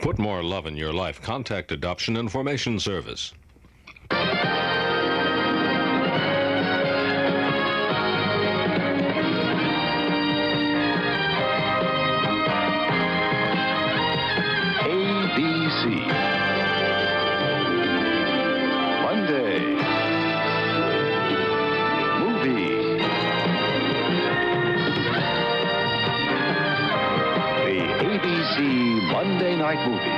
Put more love in your life. Contact Adoption Information Service. ABC. Monday. Movie. The ABC Monday Night Movie.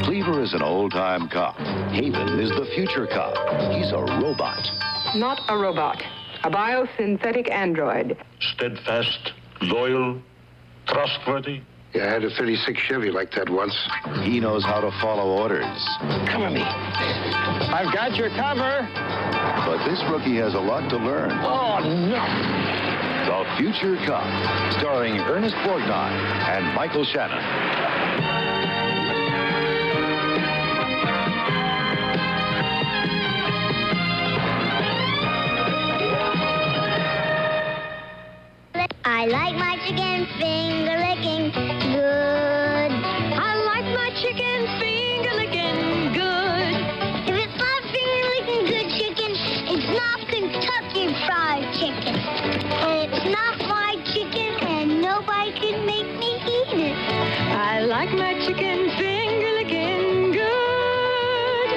Cleaver is an old-time cop. Haven is the future cop. He's a robot. Not a robot. A biosynthetic android. Steadfast, loyal, trustworthy. Yeah, I had a 36 Chevy like that once. He knows how to follow orders. Cover me. I've got your cover. But this rookie has a lot to learn. Oh, no. The Future Cop, starring Ernest Borgnine and Michael Shannon. I like my chicken finger licking good. I like my chicken finger licking good. If it's not finger licking good chicken, it's not Kentucky Fried Chicken. And it's not my chicken, and nobody can make me eat it. I like my chicken finger licking good.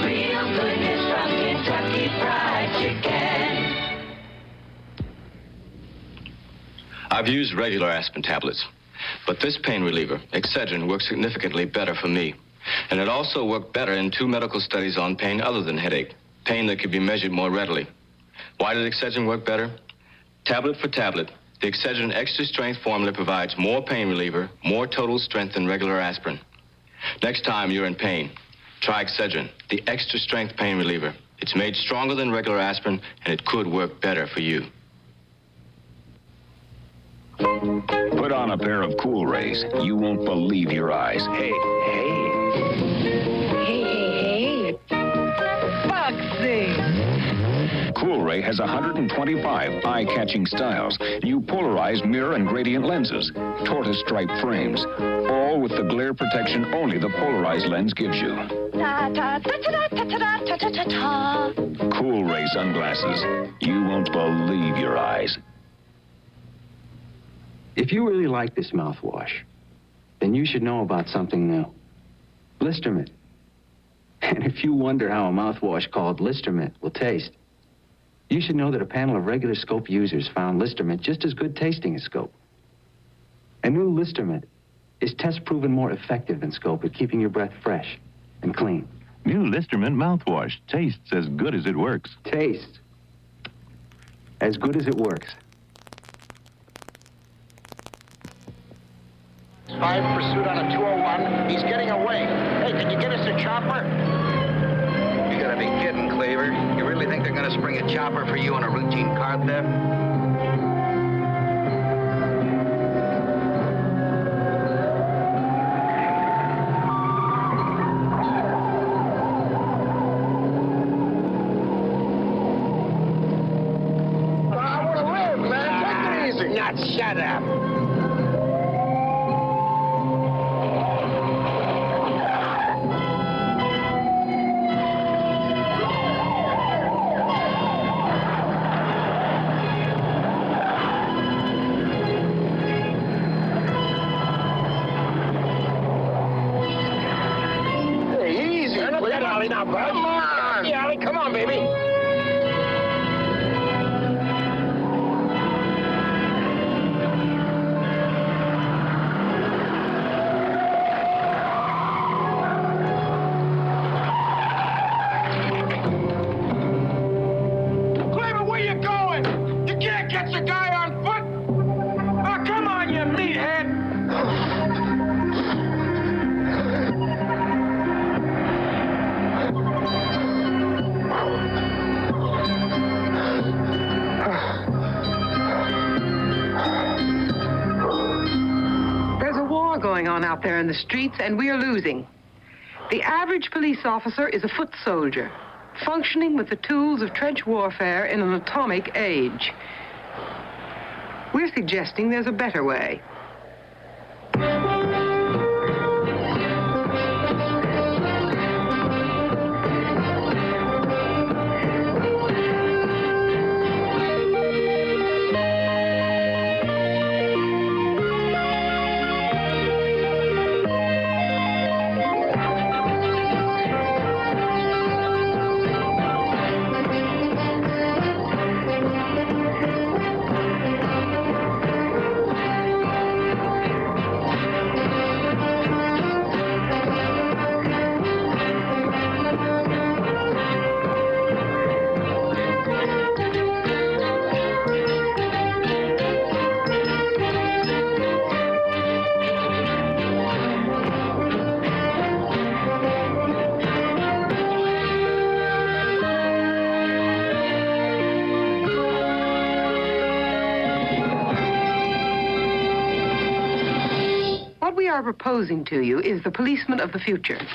Real goodness from Kentucky Fried Chicken. I've used regular aspirin tablets, but this pain reliever, Excedrin, works significantly better for me. And it also worked better in 2 medical studies on pain other than headache, pain that could be measured more readily. Why did Excedrin work better? Tablet for tablet, the Excedrin Extra Strength formula provides more pain reliever, more total strength than regular aspirin. Next time you're in pain, try Excedrin, the Extra Strength pain reliever. It's made stronger than regular aspirin, and it could work better for you. Put on a pair of Cool Rays. You won't believe your eyes. Hey. Hey. Bugsy. Cool Ray has 125 eye-catching styles. New polarized mirror and gradient lenses. Tortoise stripe frames. All with the glare protection only the polarized lens gives you. Cool Ray sunglasses. You won't believe your eyes. If you really like this mouthwash, then you should know about something new. Listermint. And if you wonder how a mouthwash called Listermint will taste, you should know that a panel of regular Scope users found Listermint just as good tasting as Scope. And new Listermint is test-proven more effective than Scope at keeping your breath fresh and clean. New Listermint mouthwash tastes as good as it works. Tastes as good as it works. 5 pursuit on a 201. He's getting away. Hey, can you get us a chopper? You gotta be kidding, Cleaver. You really think they're gonna spring a chopper for you on a routine car theft? I want to live, man. Take it easy. Not shut up. Now, bud. Come on. Yeah, Ollie, come on, baby. Cleaver, where you going? You can't catch a guy on foot. Oh, come on, you meathead. Going on out there in the streets, and we are losing. The average police officer is a foot soldier, functioning with the tools of trench warfare in an atomic age. We're suggesting there's a better way. we are proposing to you is the policeman of the future. This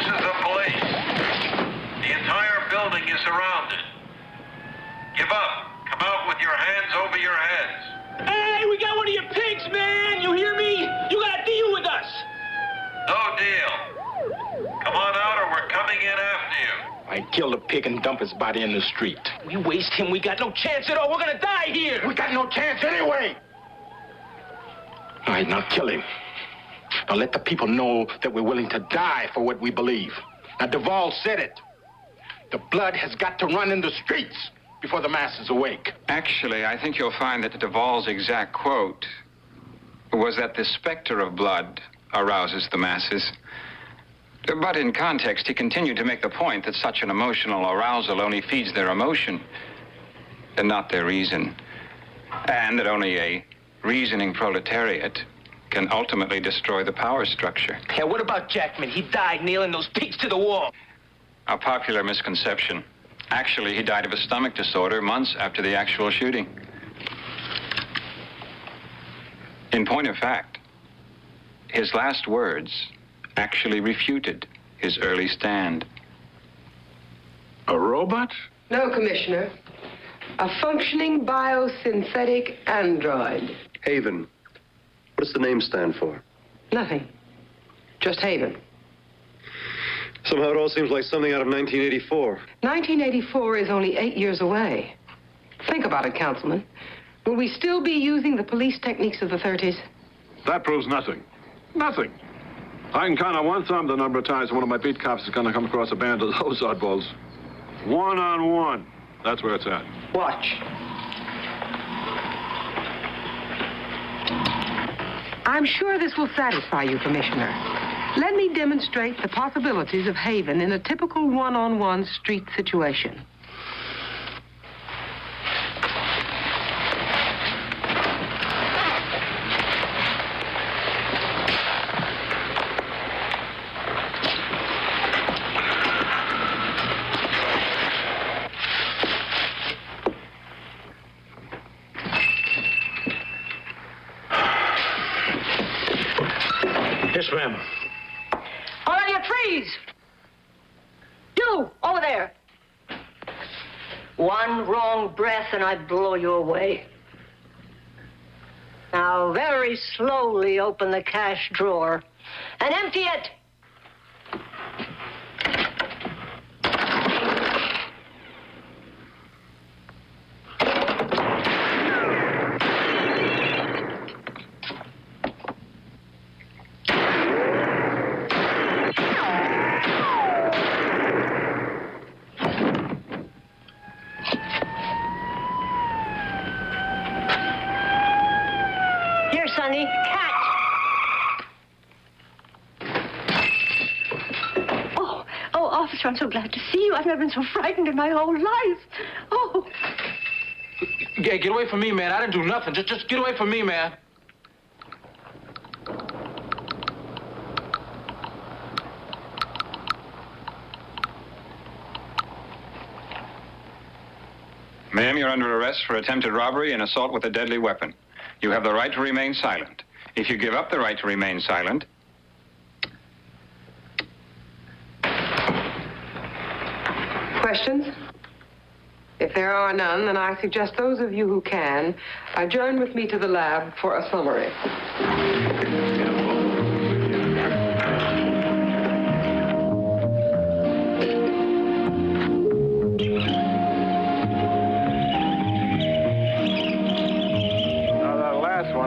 is the police. The entire building is surrounded. Give up. Come out with your hands over your heads. Hey, we got one of your pigs, man! You hear me? You gotta deal with us! No deal. Come on out or we're coming in after you. I kill the pig and dump his body in the street. You waste him, we got no chance at all. We're gonna die here! We got no chance anyway! All right, now kill him. Now let the people know that we're willing to die for what we believe. Now, Duvall said it. The blood has got to run in the streets before the masses awake. Actually, I think you'll find that Duvall's exact quote was that the specter of blood arouses the masses. But in context, he continued to make the point that such an emotional arousal only feeds their emotion and not their reason, and that only a reasoning proletariat can ultimately destroy the power structure. Yeah, what about Jackman? He died nailing those pigs to the wall. A popular misconception. Actually, he died of a stomach disorder months after the actual shooting. In point of fact, his last words actually refuted his early stand. A robot? No, Commissioner. A functioning biosynthetic android. Haven. What does the name stand for? Nothing. Just Haven. Somehow it all seems like something out of 1984. 1984 is only 8 years away. Think about it, Councilman. Will we still be using the police techniques of the 30s? That proves nothing. Nothing. I can count on one thumb the number of times one of my beat cops is going to come across a band of those oddballs. 1-on-1. That's where it's at. Watch. I'm sure this will satisfy you, Commissioner. Let me demonstrate the possibilities of Haven in a typical one-on-one street situation. Yes, ma'am. All on your trees! You, over there! One wrong breath and I blow you away. Now, very slowly open the cash drawer and empty it. Sonny, catch! Oh, officer, I'm so glad to see you. I've never been so frightened in my whole life. Oh. Yeah, get away from me, man. I didn't do nothing. Just get away from me, man. Ma'am, you're under arrest for attempted robbery and assault with a deadly weapon. You have the right to remain silent. If you give up the right to remain silent... Questions? If there are none, then I suggest those of you who can adjourn with me to the lab for a summary.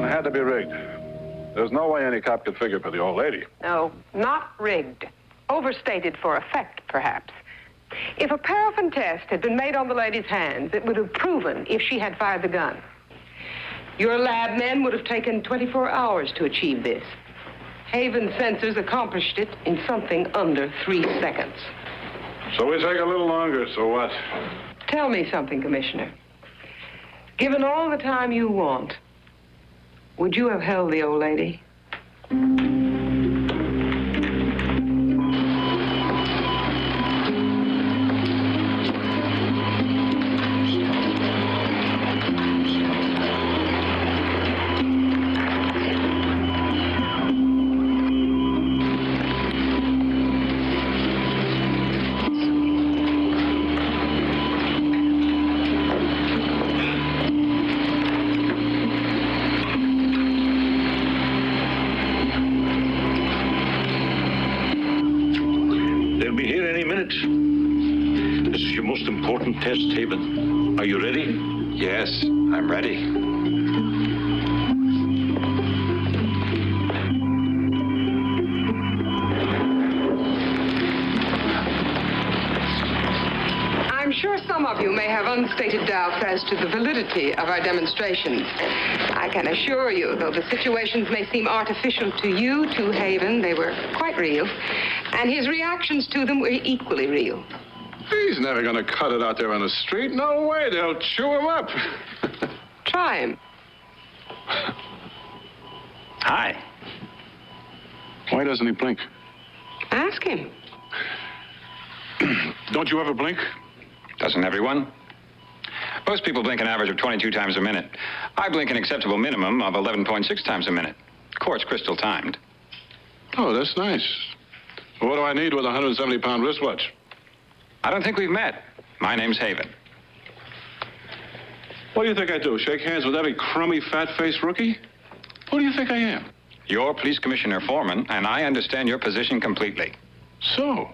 Had to be rigged. There's no way any cop could figure for the old lady. No, not rigged. Overstated for effect, perhaps. If a paraffin test had been made on the lady's hands, it would have proven if she had fired the gun. Your lab men would have taken 24 hours to achieve this. Haven sensors accomplished it in something under 3 seconds. So we take a little longer, so what? Tell me something, Commissioner. Given all the time you want, would you have held the old lady? minutes. This is your most important test, Haven. Are you ready? Yes, I'm ready. I'm sure some of you may have unstated doubts as to the validity of our demonstrations. I can assure you, though the situations may seem artificial to you, to Haven, they were quite real. And his reactions to them were equally real. He's never going to cut it out there on the street. No way. They'll chew him up. Try him. Hi. Why doesn't he blink? Ask him. Don't you ever blink? Doesn't everyone? Most people blink an average of 22 times a minute. I blink an acceptable minimum of 11.6 times a minute. Quartz crystal timed. Oh, that's nice. What do I need with a 170-pound wristwatch? I don't think we've met. My name's Haven. What do you think I do? Shake hands with every crummy, fat-faced rookie? Who do you think I am? You're police commissioner foreman, and I understand your position completely. So?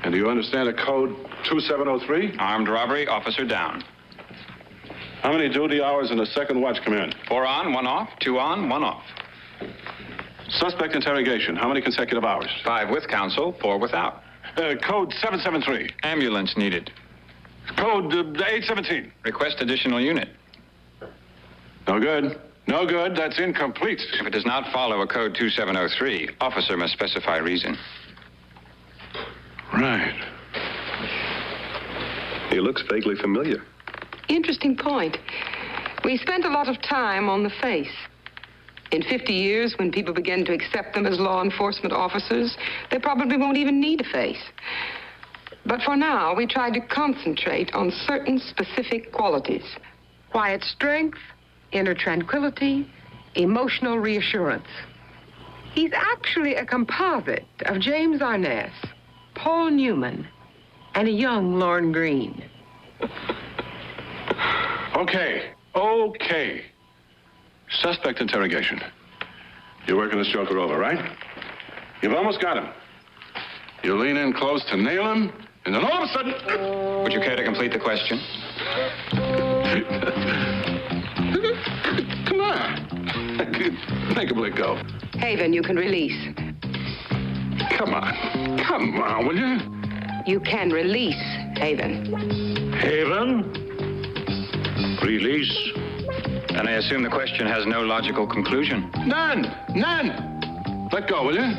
And do you understand a code 2703? Armed robbery, officer down. How many duty hours in the second watch command? 4 on, 1 off, 2 on, 1 off. Suspect interrogation. How many consecutive hours? 5 with counsel, 4 without. Code 773. Ambulance needed. Code 817. Request additional unit. No good. No good. That's incomplete. If it does not follow a code 2703, officer must specify reason. Right. He looks vaguely familiar. Interesting point. We spent a lot of time on the face. In 50 years, when people begin to accept them as law enforcement officers, they probably won't even need a face. But for now, we tried to concentrate on certain specific qualities. Quiet strength, inner tranquility, emotional reassurance. He's actually a composite of James Arness, Paul Newman, and a young Lorne Greene. Okay. Suspect interrogation. You're working this joker over, right? You've almost got him. You lean in close to nail him, and then all of a sudden... Would you care to complete the question? Come on. Make him let go. Haven, you can release. Come on, will you? You can release Haven. Haven? Release. And I assume the question has no logical conclusion. None. Let go, will you?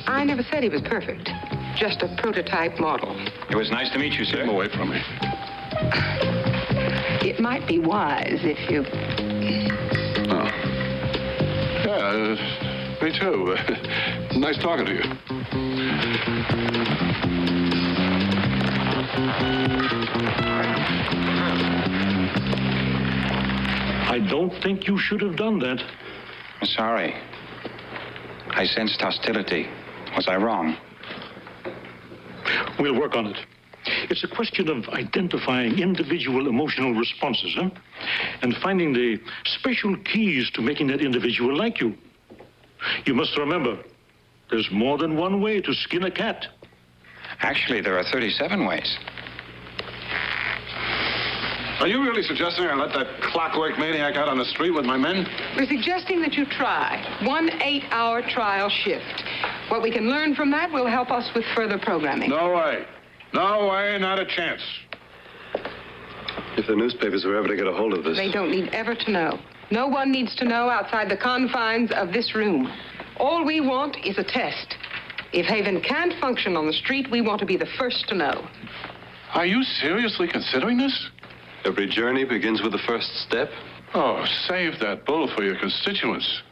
I never said he was perfect. Just a prototype model. It was nice to meet you, sir. Get him away from me. It might be wise if you... Oh. Yeah, me too. Nice talking to you. I don't think you should have done that. I'm sorry. I sensed hostility. Was I wrong? We'll work on it. It's a question of identifying individual emotional responses, huh? And finding the special keys to making that individual like you. You must remember, there's more than one way to skin a cat. Actually, there are 37 ways. Are you really suggesting I let that clockwork maniac out on the street with my men? We're suggesting that you try 1 8-hour trial shift. What we can learn from that will help us with further programming. No way, not a chance. If the newspapers were ever to get a hold of this... They don't need ever to know. No one needs to know outside the confines of this room. All we want is a test. If Haven can't function on the street, we want to be the first to know. Are you seriously considering this? Every journey begins with the first step. Oh, save that bull for your constituents.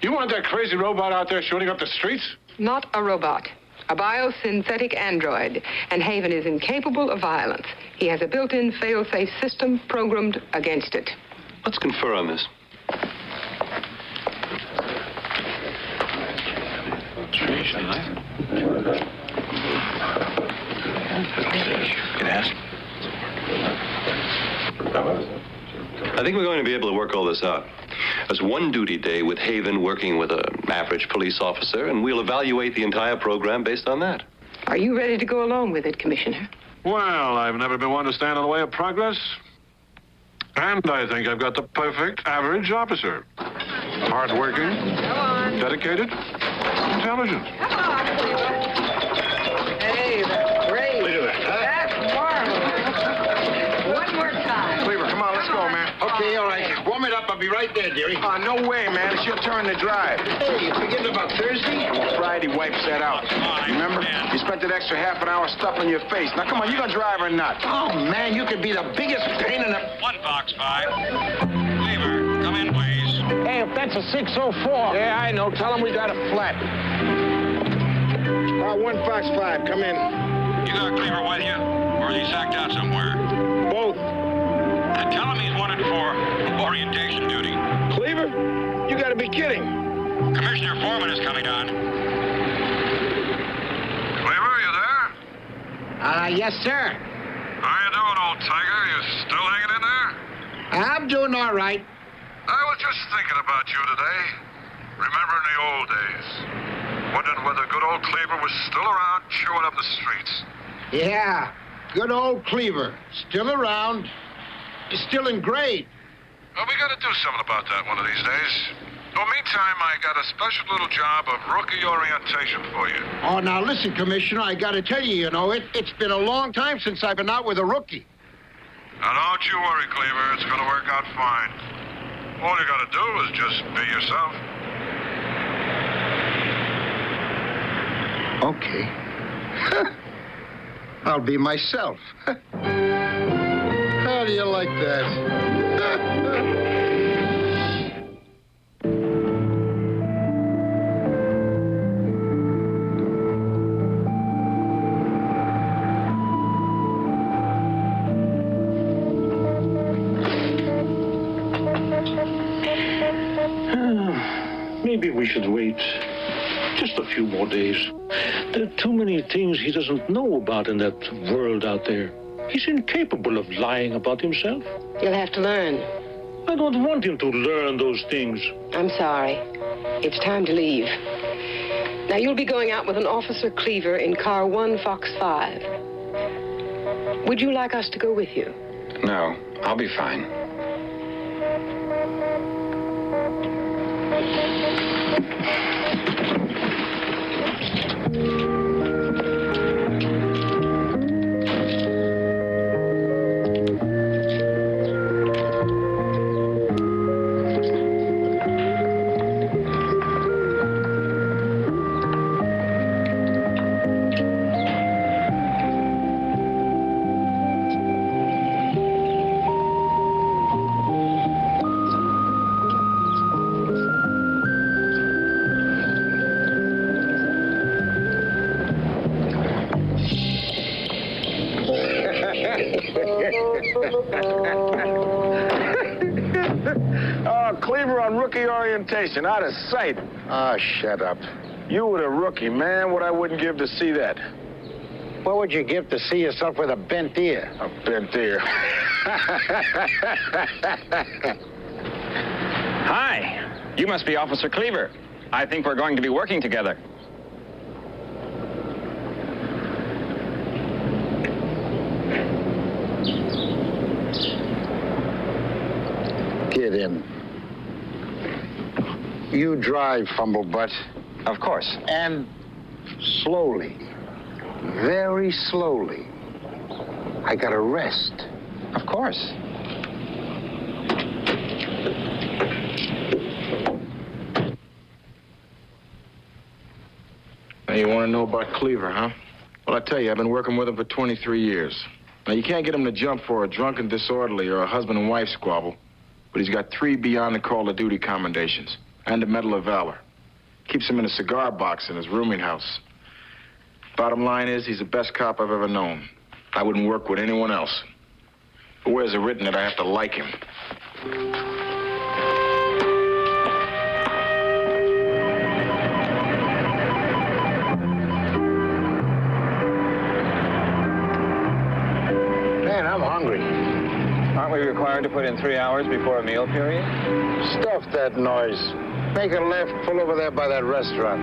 You want that crazy robot out there shooting up the streets? Not a robot. A biosynthetic android. And Haven is incapable of violence. He has a built-in fail-safe system programmed against it. Let's confer on this. I think we're going to be able to work all this out. As one duty day with Haven working with an average police officer, and we'll evaluate the entire program based on that. Are you ready to go along with it, Commissioner? Well, I've never been one to stand in the way of progress. And I think I've got the perfect average officer. Hardworking, dedicated, intelligent. Hey, that's great. Look at that, huh? That's marvelous. One more time. Cleaver, come on, let's go, man. Okay, all right. Warm it up. I'll be right there, dearie. No way, man. It's your turn to drive. Hey, you forgetting about Thursday? Well, Friday wipes that out. Remember? You spent that extra half an hour stuffing your face. Now, come on, you gonna drive or not? Oh, man, you could be the biggest pain in the... 1 Fox 5. Cleaver, come in, please. Hey, if that's a 604. Yeah, I know. Tell him we got a flat. 1 Fox 5, come in. You got Cleaver with you, or is he sacked out somewhere? Both. And tell him he's wanted for orientation duty. Cleaver? You gotta be kidding. Commissioner Foreman is coming on. Cleaver, you there? Yes, sir. How you doing, old tiger? You still hanging in there? I'm doing all right. I was just thinking about you today. Remembering the old days. Wondering whether good old Cleaver was still around chewing up the streets. Yeah, good old Cleaver. Still around. Still in grade. Well, we gotta do something about that one of these days. Well, meantime, I got a special little job of rookie orientation for you. Oh, now listen, Commissioner, I gotta tell you, it's been a long time since I've been out with a rookie. Now, don't you worry, Cleaver. It's gonna work out fine. All you gotta do is just be yourself. Okay. I'll be myself. How do you like that? Maybe we should wait just a few more days. There are too many things he doesn't know about in that world out there. He's incapable of lying about himself. You'll have to learn. I don't want him to learn those things. I'm sorry. It's time to leave. Now, you'll be going out with an Officer Cleaver in car 1 Fox 5. Would you like us to go with you? No, I'll be fine. Oh, Cleaver on rookie orientation, out of sight. Oh, shut up. You were the rookie, man. What I wouldn't give to see that. What would you give to see yourself with a bent ear? A bent ear. Hi. You must be Officer Cleaver. I think we're going to be working together. Get in. You drive, Fumblebutt. Of course. And slowly. Very slowly. I gotta rest. Of course. Now, you want to know about Cleaver, huh? Well, I tell you, I've been working with him for 23 years. Now, you can't get him to jump for a drunken disorderly or a husband and wife squabble, but he's got 3 beyond the call of duty commendations and a Medal of Valor. Keeps him in a cigar box in his rooming house. Bottom line is, he's the best cop I've ever known. I wouldn't work with anyone else. But where's it written that I have to like him? Man, I'm hungry. Aren't we required to put in 3 hours before a meal period? Stuff that noise. Make a left, pull over there by that restaurant.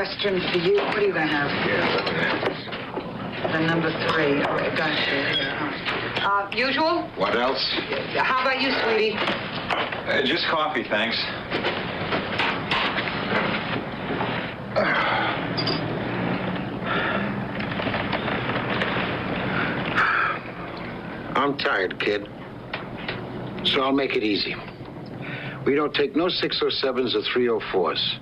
Western for you. What are you going to have? The number 3. Okay, gotcha. Usual? What else? How about you, sweetie? Just coffee, thanks. I'm tired, kid. So I'll make it easy. We don't take no 607s or 304s.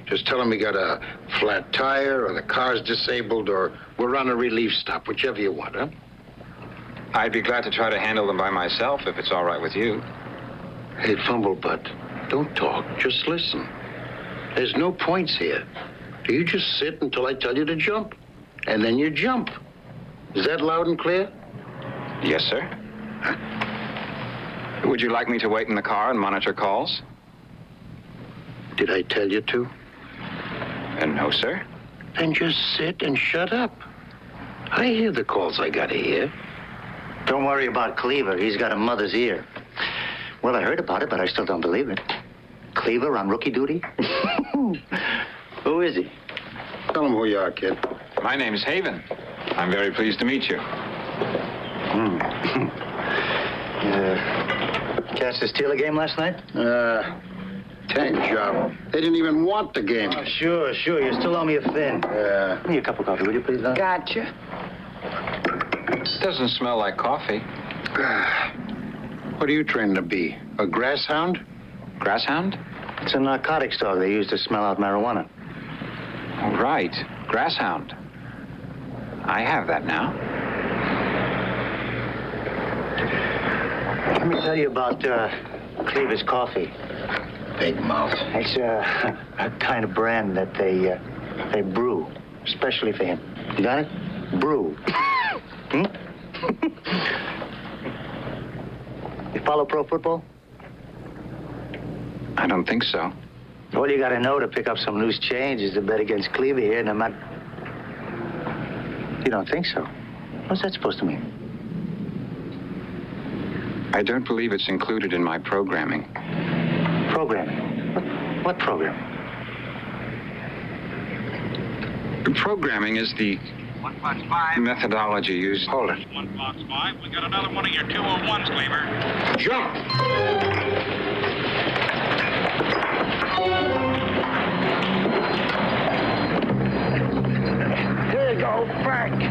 Just tell them we got a flat tire, or the car's disabled, or we're on a relief stop, whichever you want, huh? I'd be glad to try to handle them by myself if it's all right with you. Hey, Fumblebutt, don't talk, just listen. There's no points here. You just sit until I tell you to jump, and then you jump. Is that loud and clear? Yes, sir. Huh? Would you like me to wait in the car and monitor calls? Did I tell you to? No, sir. Then just sit and shut up. I hear the calls I gotta hear. Don't worry about Cleaver. He's got a mother's ear. Well, I heard about it, but I still don't believe it. Cleaver on rookie duty? Who is he? Tell him who you are, kid. My name's Haven. I'm very pleased to meet you. Catch the Steeler game last night? Tank job. They didn't even want the game. Oh, sure. You still owe me a fin. Give me a cup of coffee, will you, please, Don? Gotcha. Doesn't smell like coffee. What are you training to be? A grass hound? Grass hound? It's a narcotics dog they use to smell out marijuana. Oh, right. Grass hound. I have that now. Let me tell you about Cleaver's coffee. Big mouth. It's a kind of brand that they brew, especially for him. You got it? Brew. You follow pro football? I don't think so. All you got to know to pick up some loose change is to bet against Cleaver here, and I'm not... You don't think so? What's that supposed to mean? I don't believe it's included in my programming. Programming? What program? Programming is the 1 box 5. methodology used. Hold it. 1 box 5. We got another one of your 201s, Cleaver. Jump! Here you go, Frank.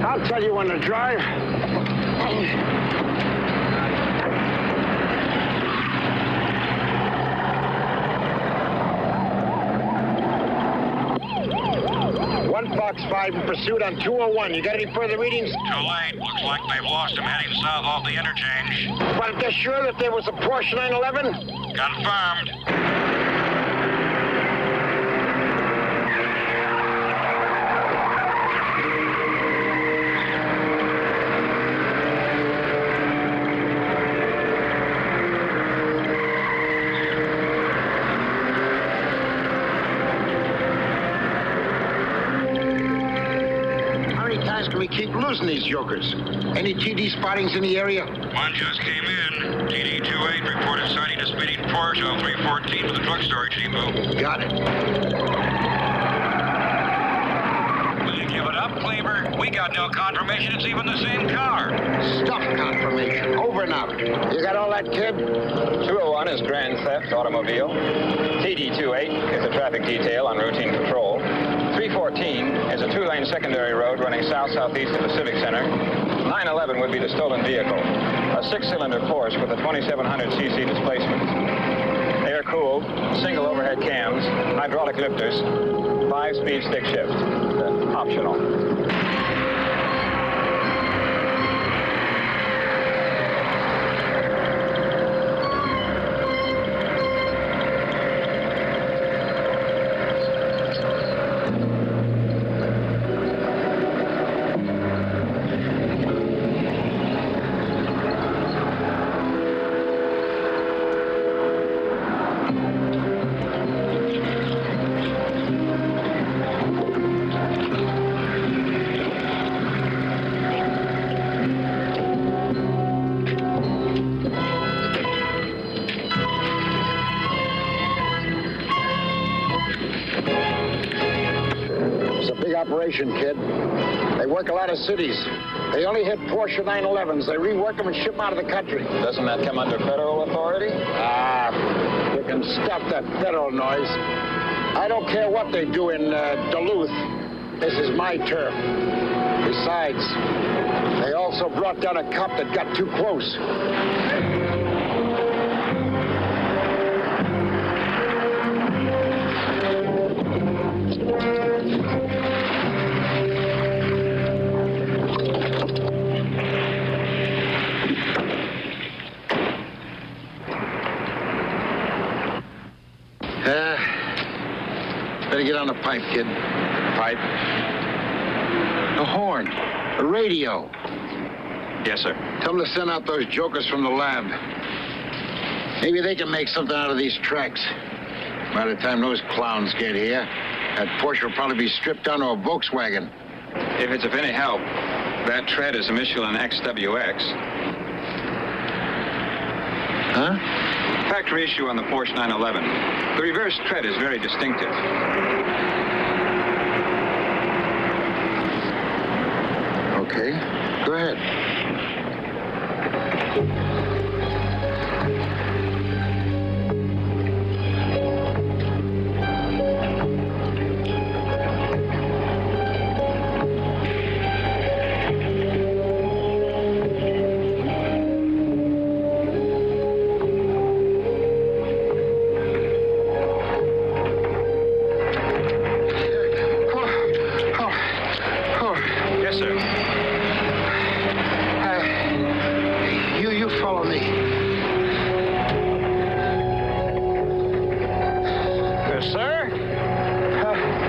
I'll tell you when to drive. Fox 5 in pursuit on 201. You got any further readings? Too late. Looks like they've lost him heading south off the interchange. But they're sure that there was a Porsche 911? Confirmed. Can we keep losing these jokers? Any TD spottings in the area? One just came in. TD-28 reported sighting a speeding Porsche on 314 to the truck storage depot. Got it. Will you give it up, Cleaver? We got no confirmation it's even the same car. Stuff confirmation. Over and out. You got all that, kid? 201 is grand theft automobile. TD-28 is a traffic detail on routine patrol. 314 is a 2-lane secondary road running south-southeast of the Civic Center. 911 would be the stolen vehicle, a 6-cylinder Porsche with a 2,700cc displacement. Air-cooled, single overhead cams, hydraulic lifters, 5-speed stick shift, optional. operation, kid. They work a lot of cities. They only hit Porsche 911s. They rework them and ship them out of the country. Doesn't that come under federal authority? You can stop that federal noise. I don't care what they do in Duluth. This is my turf. Besides, they also brought down a cop that got too close. Better get on the pipe, kid. Pipe? The horn. The radio. Yes, sir. Tell them to send out those jokers from the lab. Maybe they can make something out of these tracks. By the time those clowns get here, that Porsche will probably be stripped down to a Volkswagen. If it's of any help, that tread is a Michelin XWX. Huh? Factory issue on the Porsche 911. The reverse tread is very distinctive. Okay, go ahead.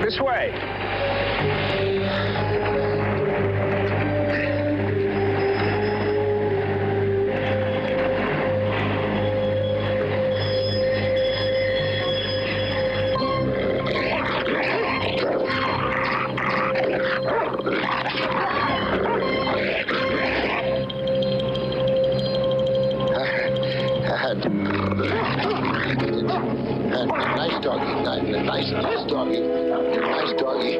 This way. Nice doggy. Nice doggy. Nice doggy.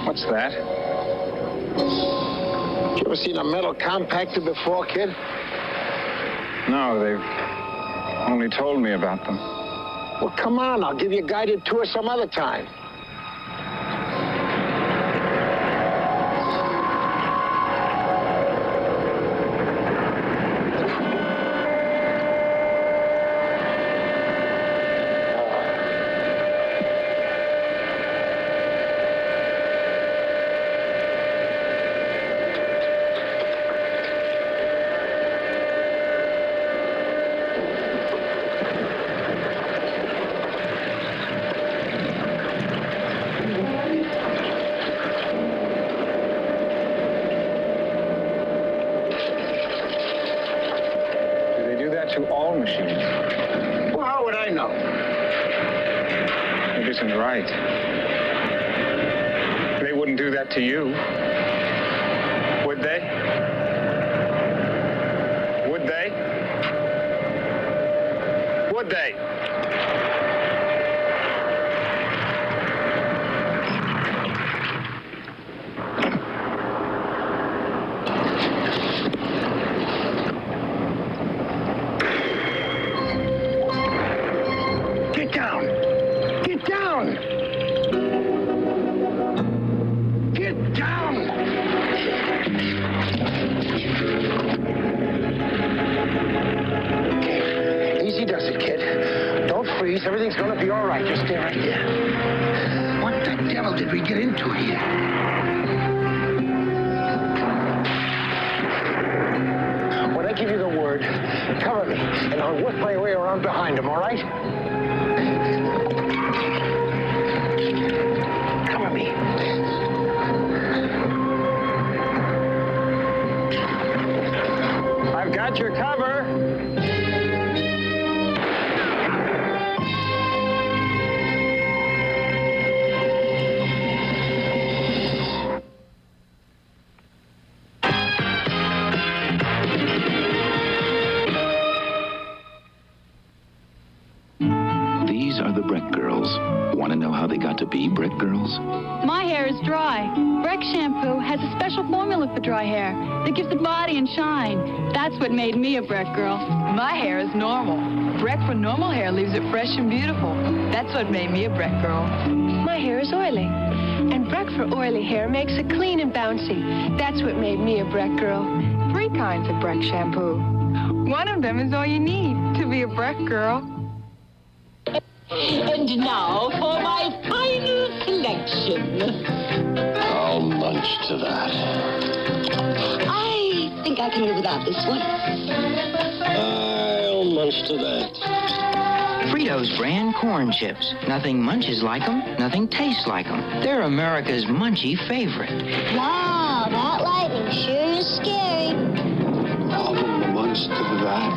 What's that? You ever seen a metal compactor before, kid? No, they've only told me about them. Well, come on. I'll give you a guided tour some other time. To all machines. Well, how would I know? It isn't right. They wouldn't do that to you. Would they? Would they? Would they? Everything's gonna be all right. Just stay right here. What the devil did we get into here? When I give you the word, cover me, and I'll work my way around behind him, all right? Cover me. I've got your cover. These are the Breck girls. Want to know how they got to be Breck girls? My hair is dry. Breck shampoo has a special formula for dry hair that gives it body and shine. That's what made me a Breck girl. My hair is normal. Breck for normal hair leaves it fresh and beautiful. That's what made me a Breck girl. My hair is oily. And Breck for oily hair makes it clean and bouncy. That's what made me a Breck girl. 3 kinds of Breck shampoo. One of them is all you need to be a Breck girl. And now for my final selection. I'll munch to that. I think I can live without this one. I'll munch to that. Fritos brand corn chips. Nothing munches like them, nothing tastes like them. They're America's munchy favorite. Wow, that lighting sure is scary. I'll munch to that.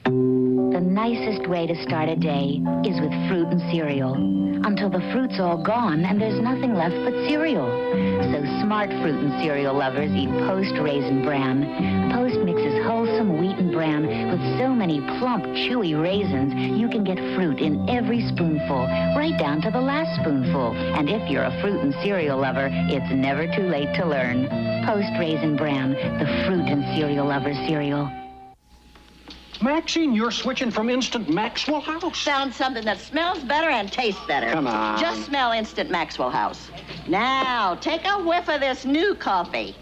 The nicest way to start a day is with fruit and cereal. Until the fruit's all gone and there's nothing left but cereal. So smart fruit and cereal lovers eat Post Raisin Bran. Post mixes wholesome wheat and bran with so many plump, chewy raisins, you can get fruit in every spoonful, right down to the last spoonful. And if you're a fruit and cereal lover, it's never too late to learn. Post Raisin Bran, the fruit and cereal lover's cereal. Maxine, you're switching from Instant Maxwell House. Found something that smells better and tastes better. Come on. Just smell Instant Maxwell House. Now, take a whiff of this new coffee.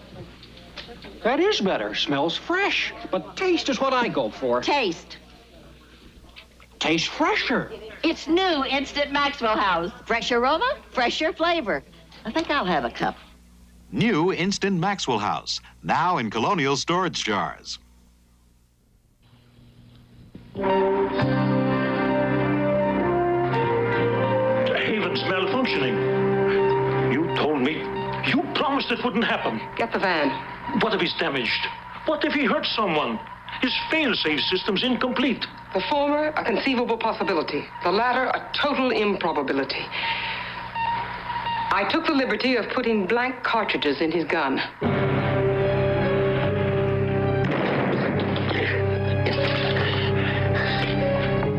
That is better. Smells fresh. But taste is what I go for. Taste. Tastes fresher. It's new Instant Maxwell House. Fresh aroma, fresher flavor. I think I'll have a cup. New Instant Maxwell House, now in Colonial storage jars. The Haven's malfunctioning. You told me. You promised it wouldn't happen. Get the van. What if he's damaged? What if he hurt someone? His fail-safe system's incomplete. The former, a conceivable possibility. The latter, a total improbability. I took the liberty of putting blank cartridges in his gun.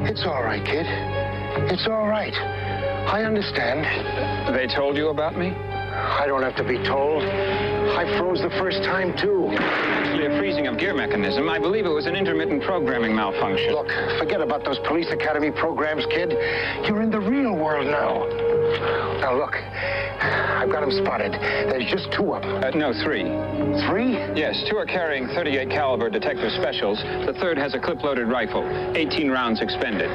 It's all right, kid. It's all right. I understand. They told you about me? I don't have to be told. I froze the first time, too. Actually, a freezing of gear mechanism. I believe it was an intermittent programming malfunction. Look, forget about those police academy programs, kid. You're in the real world now. Now, look. I've got them spotted. There's just 2 of them. No, 3. 3? Yes, 2 are carrying .38 caliber detective specials. The 3rd has a clip-loaded rifle. 18 rounds expended.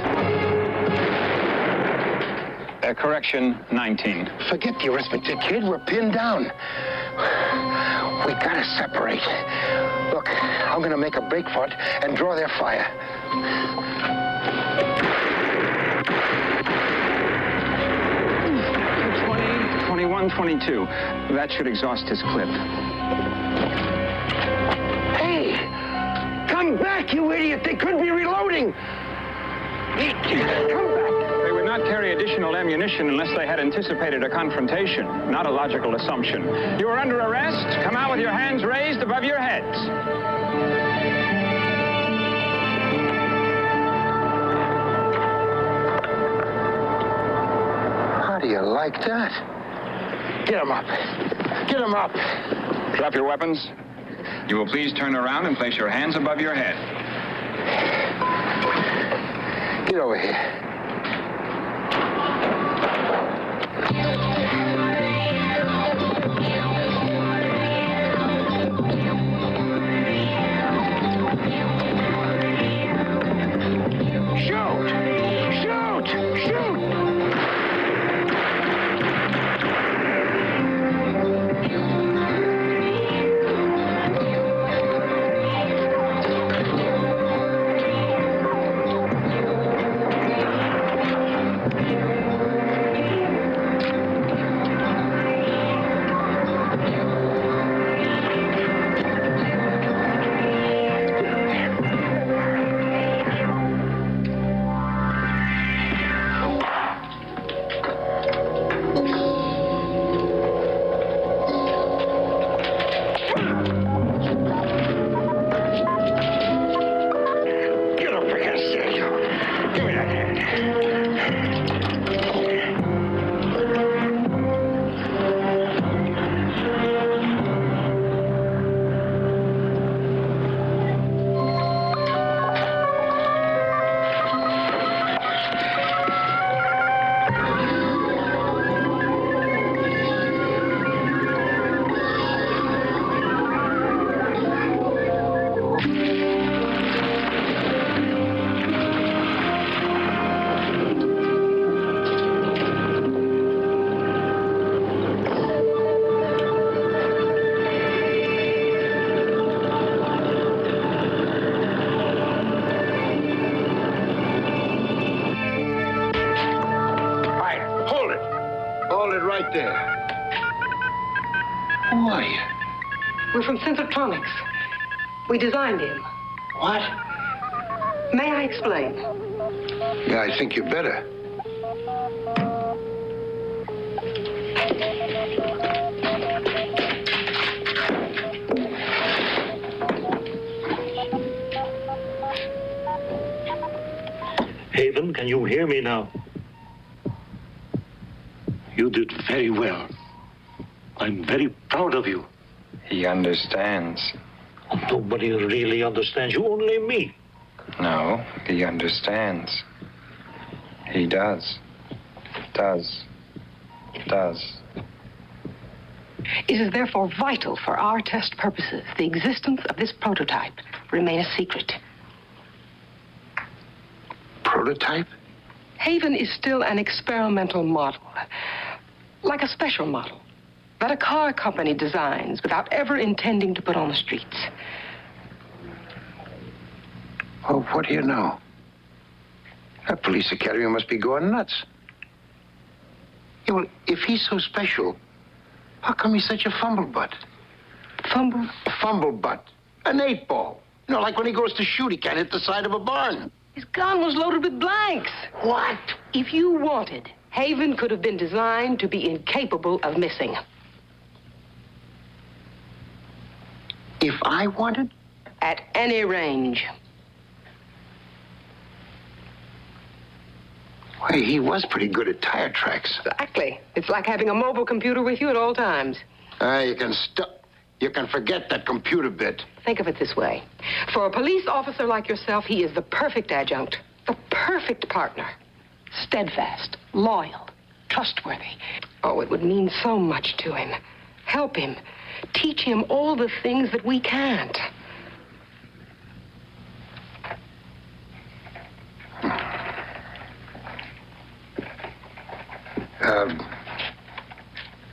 Correction, 19. Forget the arithmetic, kid. We're pinned down. We gotta separate. Look, I'm gonna make a break for it and draw their fire. 21, 22. That should exhaust his clip. Hey! Come back, you idiot! They could be reloading! Come back! They would not carry additional ammunition unless they had anticipated a confrontation. Not a logical assumption. You are under arrest. Come out with your hands raised above your heads. How do you like that? Get him up. Get him up. Drop your weapons. You will please turn around and place your hands above your head. Get over here. Who are you? We're from Synthetronics. We designed him. What? May I explain? Yeah, I think you better. Haven, can you hear me now? You did very well. I'm very proud of you. He understands. Nobody really understands you, only me. No, he understands. He does. Does. It is therefore vital for our test purposes the existence of this prototype remain a secret. Prototype? Haven is still an experimental model, like a special model that a car company designs without ever intending to put on the streets. Well, what do you know? That police academy must be going nuts. Yeah, well, if he's so special, how come he's such a fumblebutt? Fumble? A fumblebutt. An 8-ball. You know, like when he goes to shoot, he can't hit the side of a barn. His gun was loaded with blanks. What? If you wanted, Haven could have been designed to be incapable of missing. If I wanted? At any range. Why, he was pretty good at tire tracks. Exactly. It's like having a mobile computer with you at all times. You can forget that computer bit. Think of it this way. For a police officer like yourself, he is the perfect adjunct, the perfect partner. Steadfast, loyal, trustworthy. Oh, it would mean so much to him. Help him. Teach him all the things that we can't.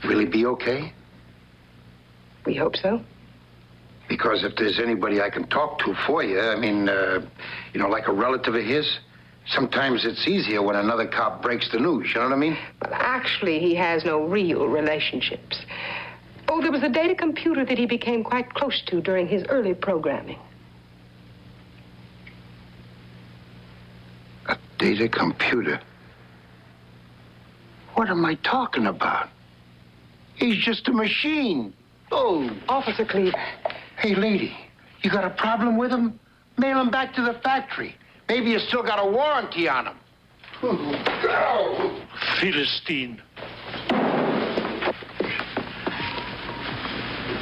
Will he be okay? We hope so. Because if there's anybody I can talk to for you, I mean, you know, like a relative of his, sometimes it's easier when another cop breaks the news, you know what I mean? Well, actually, he has no real relationships. Oh, there was a data computer that he became quite close to during his early programming. A data computer? What am I talking about? He's just a machine. Oh. Officer Cleaver. Hey, lady, you got a problem with him? Mail him back to the factory. Maybe you still got a warranty on him. Oh. Philistine.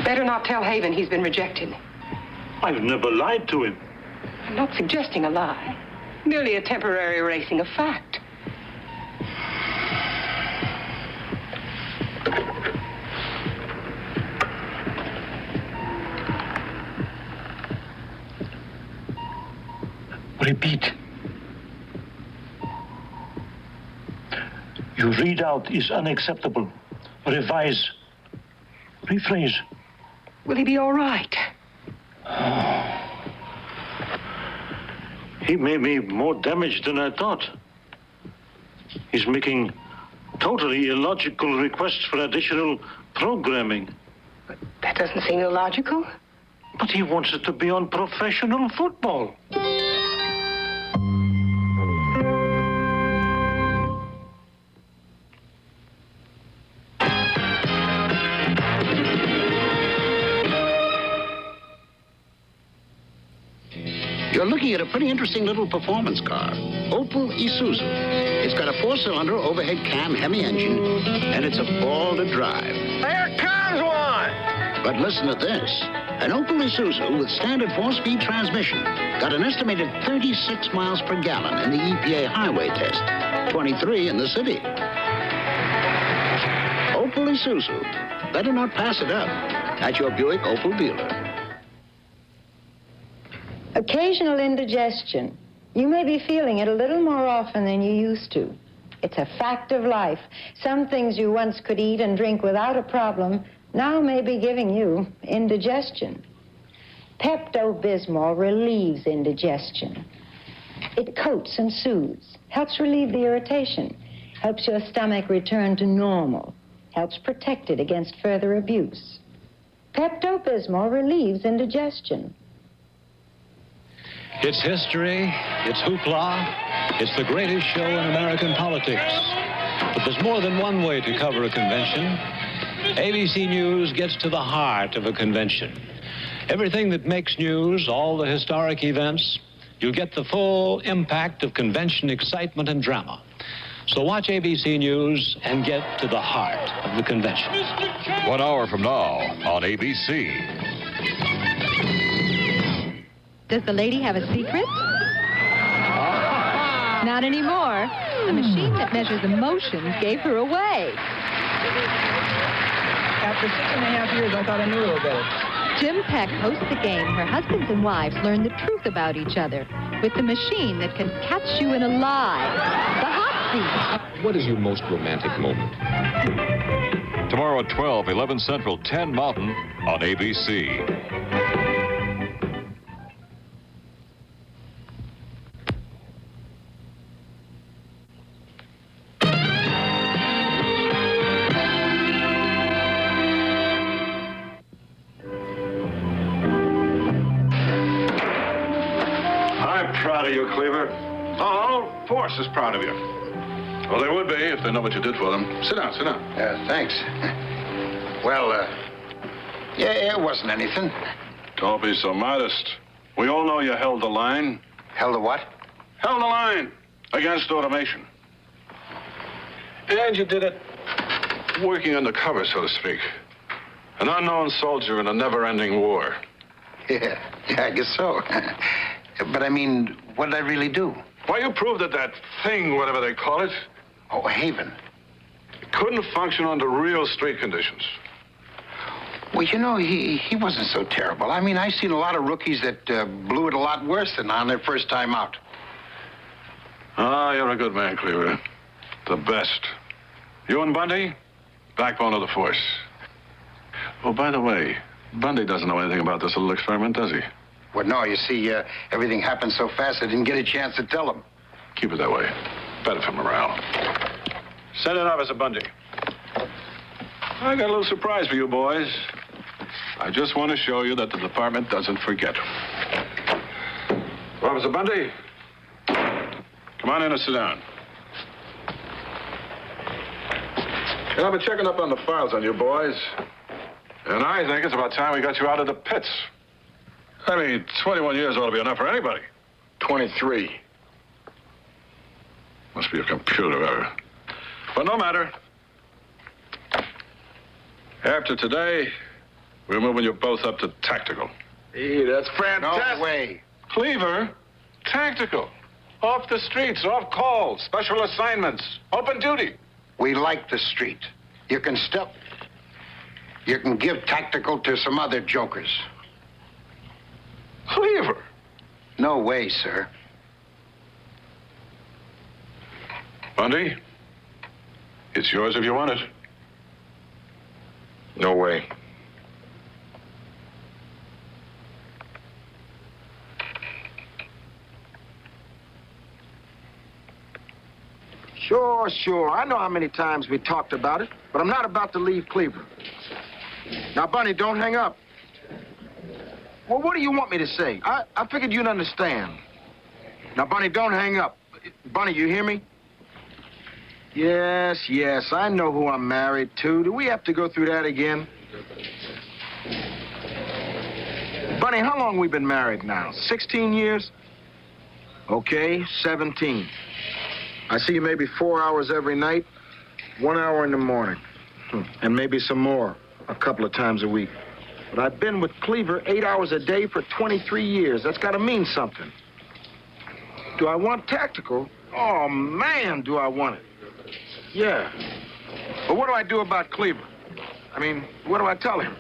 Better not tell Haven he's been rejected. I've never lied to him. I'm not suggesting a lie. Merely a temporary erasing of fact. Repeat. Your readout is unacceptable. Revise. Rephrase. Will he be all right? He may be more damaged than I thought. He's making totally illogical requests for additional programming. But that doesn't seem illogical. But he wants it to be on professional football. You're looking at a pretty interesting little performance car, Opel Isuzu. It's got a 4-cylinder overhead cam Hemi engine, and it's a ball to drive. There comes one! But listen to this. An Opel Isuzu with standard 4-speed transmission got an estimated 36 miles per gallon in the EPA highway test, 23 in the city. Opel Isuzu. Better not pass it up at your Buick Opel dealer. Occasional indigestion. You may be feeling it a little more often than you used to. It's a fact of life. Some things you once could eat and drink without a problem now may be giving you indigestion. Pepto-Bismol relieves indigestion. It coats and soothes, helps relieve the irritation, helps your stomach return to normal, helps protect it against further abuse. Pepto-Bismol relieves indigestion. It's history, it's hoopla, it's the greatest show in American politics. But there's more than one way to cover a convention. ABC News gets to the heart of a convention. Everything that makes news, all the historic events, you'll get the full impact of convention excitement and drama. So watch ABC News and get to the heart of the convention. 1 hour from now on ABC. Does the lady have a secret? Not anymore. The machine that measures emotions gave her away. After 6.5 years, I thought I knew a little better. Jim Peck hosts a game where husbands and wives learn the truth about each other with the machine that can catch you in a lie. The hot seat. What is your most romantic moment? Tomorrow at 12, 11 Central, 10 Mountain on ABC. Proud of you, Cleaver. Oh, Force is proud of you. Well, they would be if they know what you did for them. Sit down, sit down. Thanks. Well, yeah, it wasn't anything. Don't be so modest. We all know you held the line. Held the what? Held the line against automation. And you did it working undercover, so to speak. An unknown soldier in a never-ending war. Yeah, I guess so. But I mean, what did I really do? Why, you proved that that thing, whatever they call it... Oh, Haven. It couldn't function under real street conditions. Well, you know, he wasn't so terrible. I mean, I've seen a lot of rookies that blew it a lot worse than on their first time out. Ah, you're a good man, Cleaver. The best. You and Bundy, backbone of the force. Oh, by the way, Bundy doesn't know anything about this little experiment, does he? Well, no, you see, everything happened so fast I didn't get a chance to tell him. Keep it that way. Better for morale. Send in Officer Bundy. I got a little surprise for you boys. I just want to show you that the department doesn't forget. Officer Bundy, come on in and sit down. Yeah, I've been checking up on the files on you boys. And I think it's about time we got you out of the pits. I mean, 21 years ought to be enough for anybody. 23. Must be a computer error. But no matter. After today, we're moving you both up to tactical. Hey, that's fantastic. No way. Cleaver, tactical. Off the streets, off call, special assignments, open duty. We like the street. You can give tactical to some other jokers. Cleaver. No way, sir. Bundy, it's yours if you want it. No way. Sure. I know how many times we talked about it, but I'm not about to leave Cleveland. Now, Bunny, don't hang up. Well, what do you want me to say? I figured you'd understand. Now, Bunny, don't hang up. Bunny, you hear me? Yes, I know who I'm married to. Do we have to go through that again? Bunny, how long we been married now? 16 years? Okay, 17. I see you maybe 4 hours every night, 1 hour in the morning. And maybe some more, a couple of times a week. But I've been with Cleaver 8 hours a day for 23 years. That's got to mean something. Do I want tactical? Oh, man, do I want it. Yeah. But what do I do about Cleaver? I mean, what do I tell him?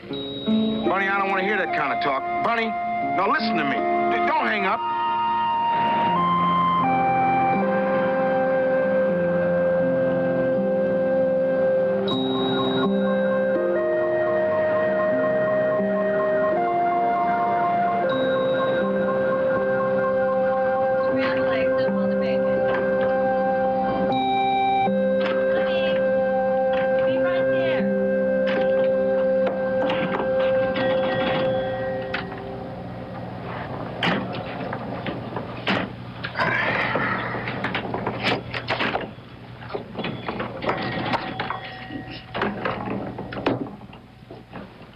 Bunny, I don't want to hear that kind of talk. Bunny, now listen to me. Don't hang up.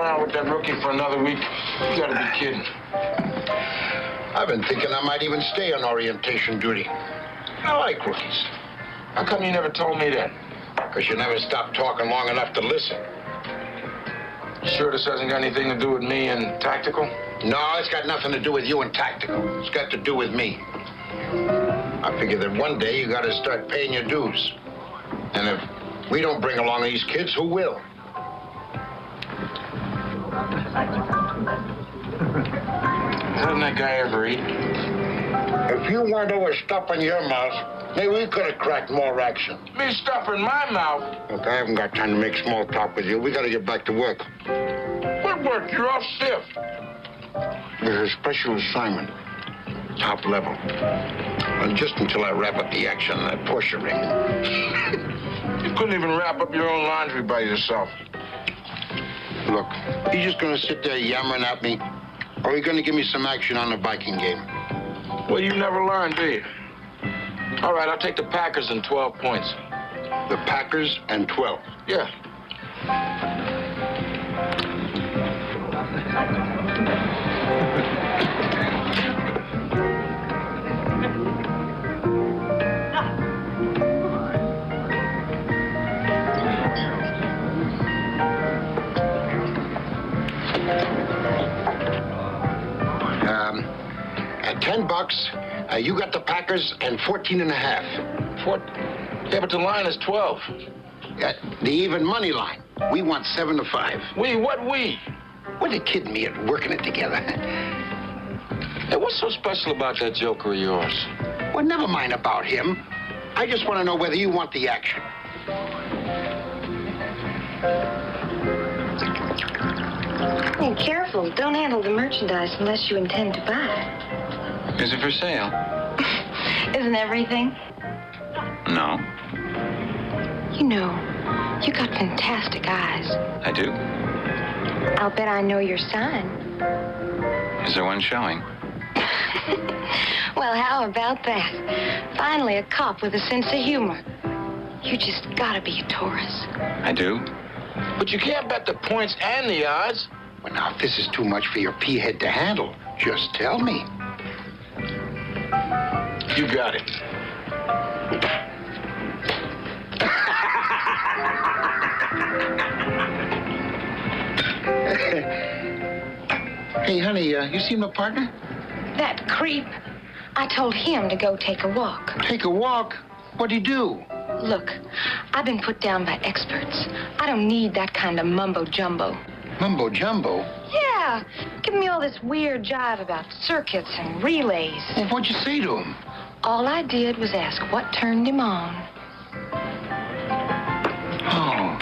going on with that rookie for another week? You gotta be kidding. I've been thinking I might even stay on orientation duty. I like rookies. How come you never told me that? Because you never stopped talking long enough to listen. Sure this hasn't got anything to do with me and tactical? No, it's got nothing to do with you and tactical. It's got to do with me. I figure that one day you got to start paying your dues. And if we don't bring along these kids, who will? Hasn't that guy ever eat? If you weren't overstuffing your mouth, maybe we could have cracked more action. Me stuffing my mouth? Look, I haven't got time to make small talk with you. We got to get back to work. What work? You're off shift. There's a special assignment. Top level. And just until I wrap up the action on that Porsche ring. You couldn't even wrap up your own laundry by yourself. Look, you just gonna sit there yammering at me? Or are you gonna give me some action on the biking game? Well, you never learn, do you? All right, I'll take the Packers and 12 points. The Packers and 12? Yeah. At $10, you got the Packers and 14 and a half. Yeah, but the line is 12. The even money line. We want 7 to 5. We? What we? What are you kidding me at working it together? Hey, what's so special about that joker of yours? Well, never mind about him. I just want to know whether you want the action. Hey, careful. Don't handle the merchandise unless you intend to buy. Is it for sale? Isn't everything? No. You know, you got fantastic eyes. I do? I'll bet I know your sign. Is there one showing? Well, how about that? Finally, a cop with a sense of humor. You just gotta be a Taurus. I do. But you can't bet the points and the odds. Well, now, if this is too much for your pea-head to handle, just tell me. You got it. Hey, honey, you see my partner? That creep. I told him to go take a walk. Take a walk? What'd he do? Look, I've been put down by experts. I don't need that kind of mumbo-jumbo. Mumbo-jumbo? Yeah, giving me all this weird jive about circuits and relays. Well, what'd you say to him? All I did was ask what turned him on. Oh.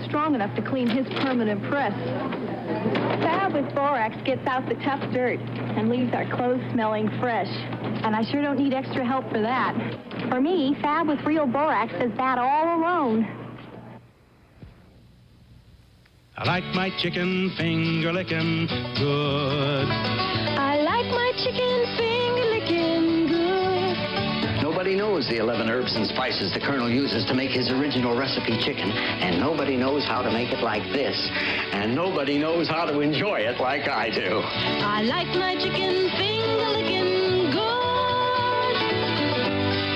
Strong enough to clean his permanent press. Fab with borax gets out the tough dirt and leaves our clothes smelling fresh. And I sure don't need extra help for that. For me, Fab with real borax does that all alone. I like my chicken finger licking good. I like my chicken finger licking good. Nobody knows the 11 herbs and spices the Colonel uses to make his original recipe chicken, and nobody knows how to make it like this, and nobody knows how to enjoy it like I do. I like my chicken finger licking good.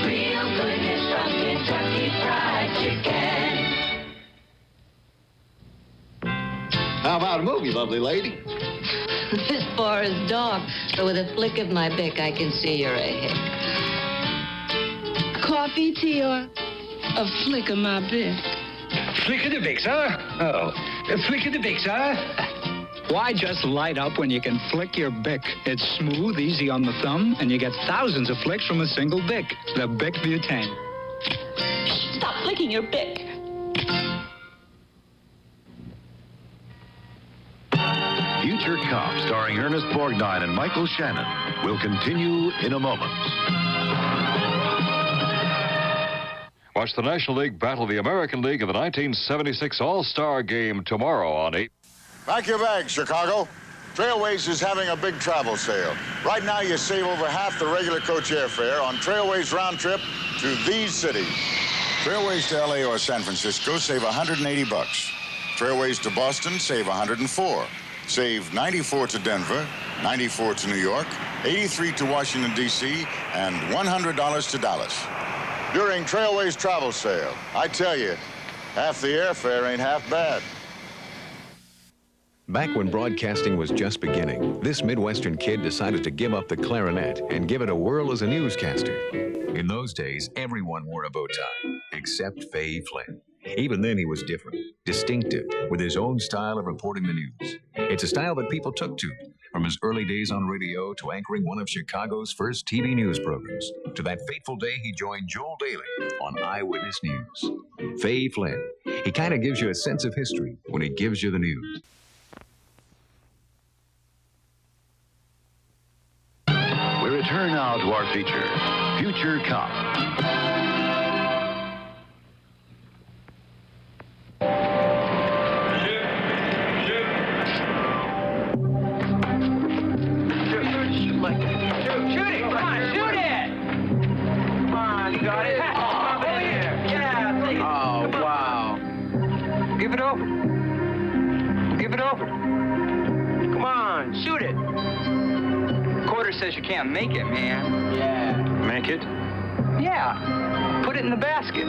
Real goodness from Kentucky Fried Chicken. How about a movie, lovely lady? As far as dog, but with a flick of my bick, I can see you're a hick. Coffee, tea, or a flick of my bick? Flick of the bick, sir? Oh, a flick of the bick, sir? Why just light up when you can flick your bick? It's smooth, easy on the thumb, and you get thousands of flicks from a single bick. The Bic Butane. Stop flicking your bick. Future Cop, starring Ernest Borgnine and Michael Shannon, will continue in a moment. Watch the National League battle the American League in the 1976 All-Star Game tomorrow on 8. Pack your bags, Chicago. Trailways is having a big travel sale. Right now, you save over half the regular coach airfare on Trailways round trip to these cities. Trailways to LA or San Francisco, save $180 bucks. Trailways to Boston, save $104. Save $94 to Denver, $94 to New York, $83 to Washington, D.C., and $100 to Dallas. During Trailways travel sale, I tell you, half the airfare ain't half bad. Back when broadcasting was just beginning, this Midwestern kid decided to give up the clarinet and give it a whirl as a newscaster. In those days, everyone wore a bow tie, except Fay Flynn. Even then, he was different, distinctive, with his own style of reporting the news. It's a style that people took to, from his early days on radio to anchoring one of Chicago's first TV news programs, to that fateful day he joined Joel Daly on Eyewitness News. Fay Flynn. He kind of gives you a sense of history when he gives you the news. We return now to our feature, Future Cop. Says you can't make it, man. Yeah. Make it? Yeah. Put it in the basket.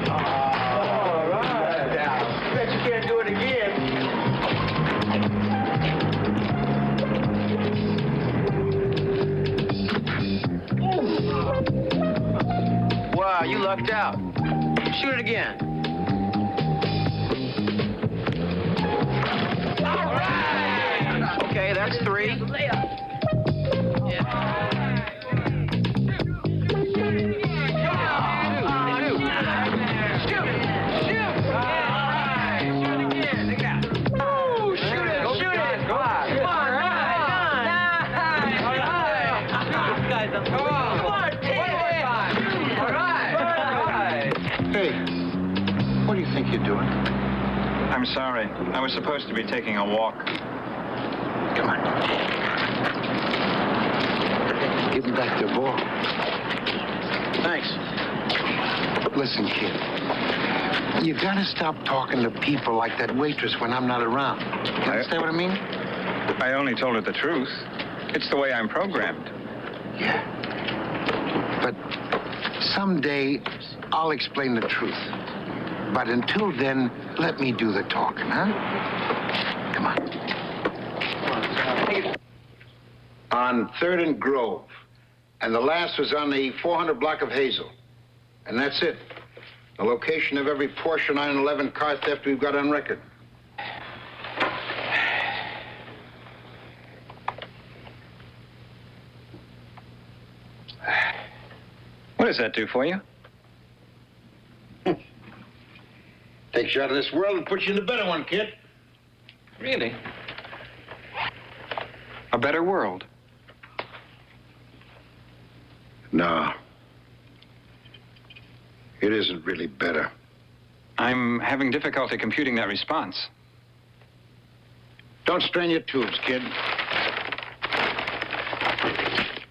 All right. Now, bet you can't do it again. Wow, you lucked out. Shoot it again. All right. Okay, that's 3. You're doing? I'm sorry. I was supposed to be taking a walk. Come on. Give him back their ball. Thanks. Listen, kid. You gotta stop talking to people like that waitress when I'm not around. You understand what I mean? I only told her the truth. It's the way I'm programmed. Yeah. But someday I'll explain the truth. But until then, let me do the talking, huh? Come on. On 3rd and Grove. And the last was on the 400 block of Hazel. And that's it. The location of every Porsche 911 car theft we've got on record. What does that do for you? Takes you out of this world and puts you in a better one, kid. Really? A better world? No. It isn't really better. I'm having difficulty computing that response. Don't strain your tubes, kid.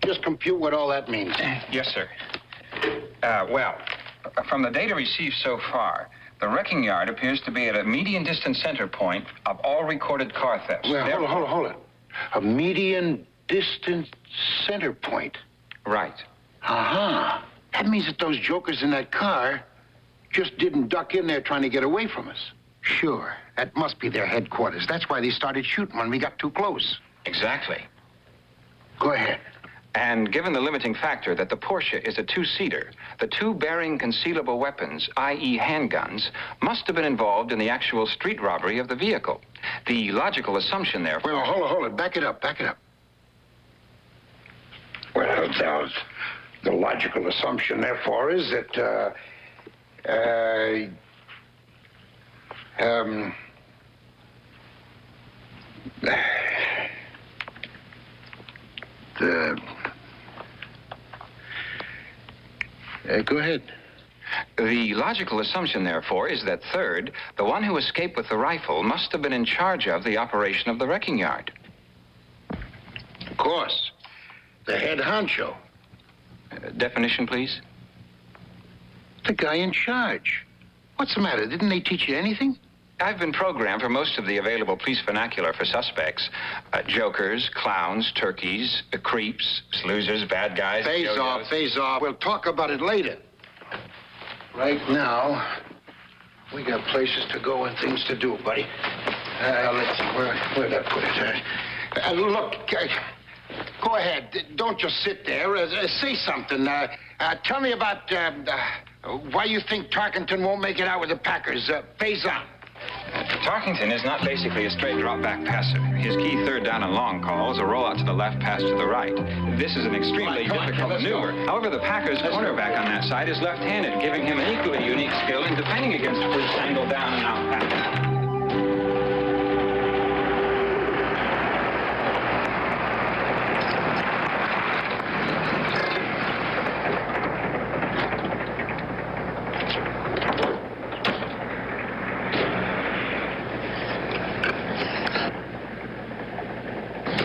Just compute what all that means. Yes, sir. Well, from the data received so far, the wrecking yard appears to be at a median distance center point of all recorded car thefts. Well, hold it. A median distance center point? Right. Uh-huh. That means that those jokers in that car just didn't duck in there trying to get away from us. Sure, that must be their headquarters. That's why they started shooting when we got too close. Exactly. Go ahead. And given the limiting factor that the Porsche is a 2-seater, the 2 bearing concealable weapons, i.e. handguns, must have been involved in the actual street robbery of the vehicle. The logical assumption, therefore... Well, hold it. Back it up. Well, the logical assumption, therefore, is that, Go ahead. The logical assumption, therefore, is that third, the one who escaped with the rifle must have been in charge of the operation of the wrecking yard. Of course. The head honcho. Definition, please? The guy in charge. What's the matter? Didn't they teach you anything? I've been programmed for most of the available police vernacular for suspects. Jokers, clowns, turkeys, creeps, sloozers, bad guys. Phase off. We'll talk about it later. Right now, we got places to go and things to do, buddy. Let's see, where'd I put it? Look, go ahead. Don't just sit there. Say something. Tell me about why you think Tarkington won't make it out with the Packers. Phase on. Tarkington is not basically a straight drop-back passer. His key third down and long call is a rollout to the left, pass to the right. This is an extremely difficult maneuver. However, the Packers' cornerback on that side is left-handed, giving him an equally unique skill in defending against first angle down and out passes.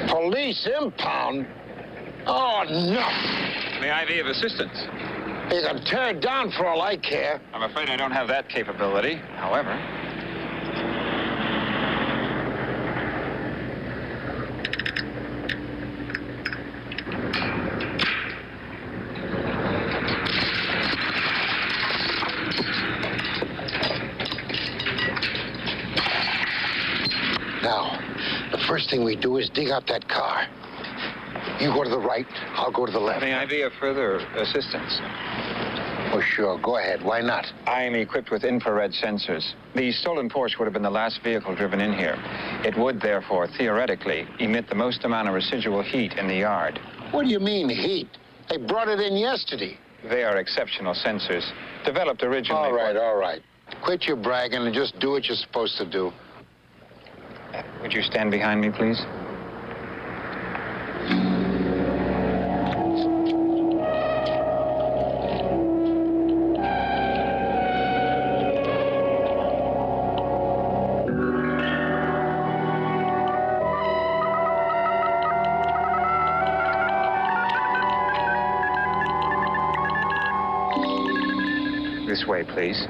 Police impound? Oh, no. May I be of assistance? You can tear it down for all I care. I'm afraid I don't have that capability. However... Now, the first thing we do is dig out that car. You go to the right, I'll go to the left. May I be of further assistance? Oh, sure. Go ahead. Why not? I'm equipped with infrared sensors. The stolen Porsche would have been the last vehicle driven in here. It would, therefore, theoretically, emit the most amount of residual heat in the yard. What do you mean, heat? They brought it in yesterday. They are exceptional sensors, developed originally... All right. Quit your bragging and just do what you're supposed to do. Would you stand behind me, please? This way, please.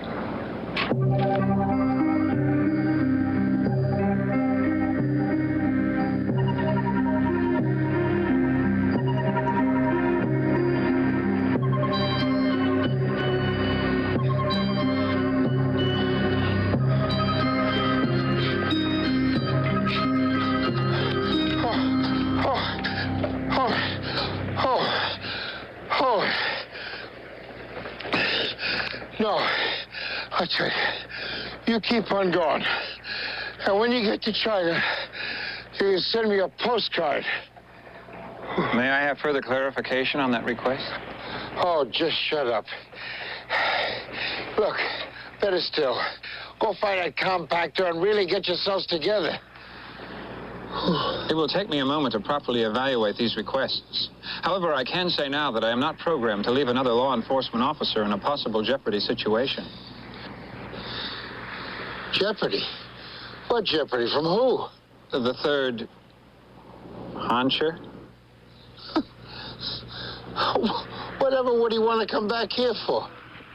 No, I tell you, you keep on going. And when you get to China, you can send me a postcard. May I have further clarification on that request? Oh, just shut up. Look, better still, go find that compactor and really get yourselves together. It will take me a moment to properly evaluate these requests. However, I can say now that I am not programmed to leave another law enforcement officer in a possible jeopardy situation. Jeopardy? What jeopardy? From who? The third... honcher? Whatever would he want to come back here for?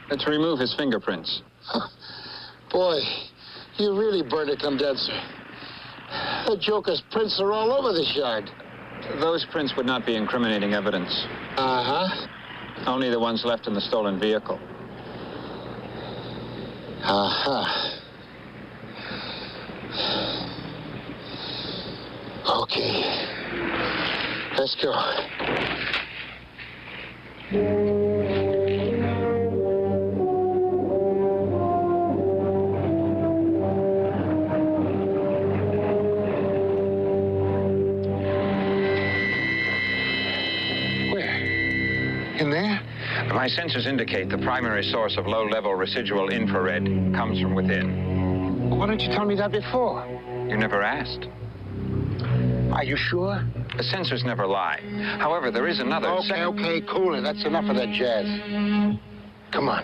To remove his fingerprints. Boy, you really burned a condenser. The Joker's prints are all over this yard. Those prints would not be incriminating evidence. Uh-huh. Only the ones left in the stolen vehicle. Uh-huh. Okay. Let's go. In there? My sensors indicate the primary source of low-level residual infrared comes from within. Why didn't you tell me that before? You never asked. Are you sure? The sensors never lie. However, there is another... Okay, cool it. That's enough of that jazz. Come on.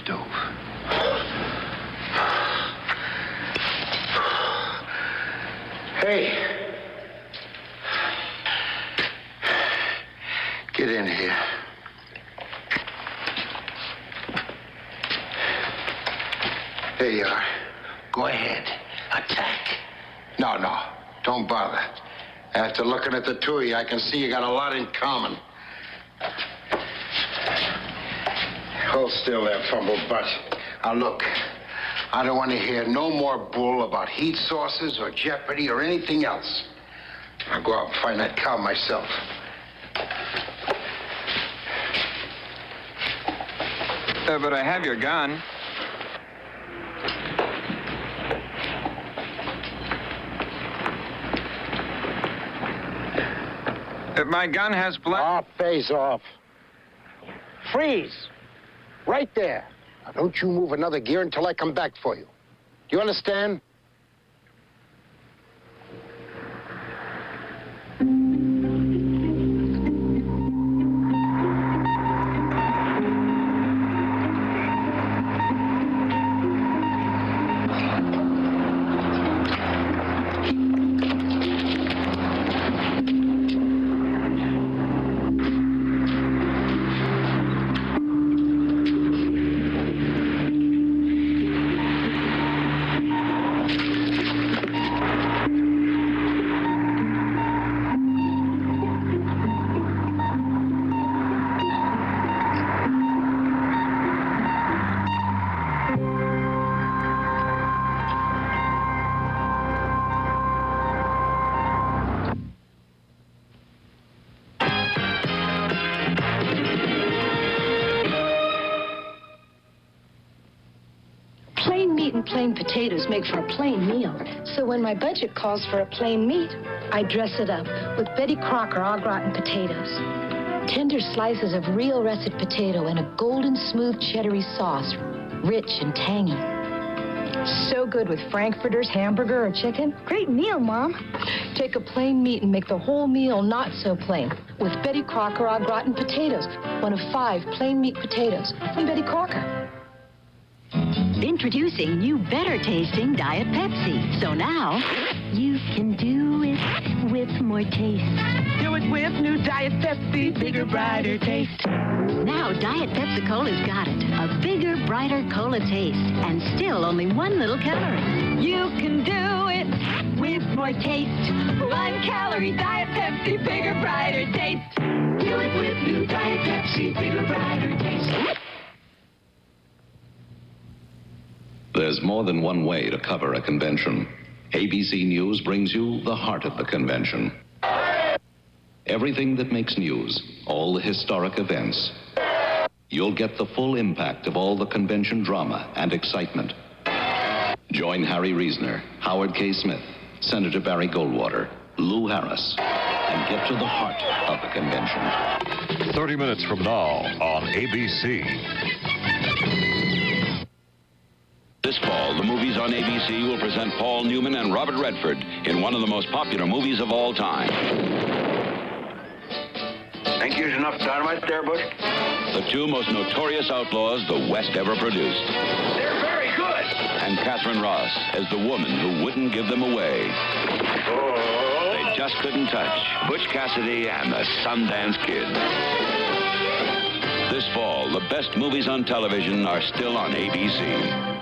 Stove. Hey. Get in here. There you are. Go ahead. Attack. No, don't bother. After looking at the two of you, I can see you got a lot in common. Hold still there, fumble butt. Now, look, I don't want to hear no more bull about heat sources or jeopardy or anything else. I'll go out and find that cow myself. But I have your gun. My gun has blood. Oh, phase off. Freeze. Right there. Now, don't you move another gear until I come back for you. Do you understand? Plain potatoes make for a plain meal. So when my budget calls for a plain meat, I dress it up with Betty Crocker au gratin potatoes. Tender slices of real russet potato and a golden smooth cheddary sauce, rich and tangy. So good with frankfurters, hamburger, or chicken. Great meal, Mom. Take a plain meat and make the whole meal not so plain with Betty Crocker au gratin potatoes, one of 5 plain meat potatoes from Betty Crocker. Introducing new, better-tasting Diet Pepsi. So now, you can do it with more taste. Do it with new Diet Pepsi, bigger, brighter taste. Now, Diet Pepsi-Cola's got it. A bigger, brighter cola taste. And still only 1 little calorie. You can do it with more taste. 1 calorie Diet Pepsi, bigger, brighter taste. Do it with new Diet Pepsi, bigger, brighter taste. There's more than one way to cover a convention. ABC News brings you the heart of the convention. Everything that makes news, all the historic events. You'll get the full impact of all the convention drama and excitement. Join Harry Reasoner, Howard K. Smith, Senator Barry Goldwater, Lou Harris, and get to the heart of the convention. 30 minutes from now on ABC. This fall, the movies on ABC will present Paul Newman and Robert Redford in one of the most popular movies of all time. Think there's enough dynamite there, Bush? The 2 most notorious outlaws the West ever produced. They're very good. And Catherine Ross as the woman who wouldn't give them away. Oh. They just couldn't touch Butch Cassidy and the Sundance Kid. This fall, the best movies on television are still on ABC.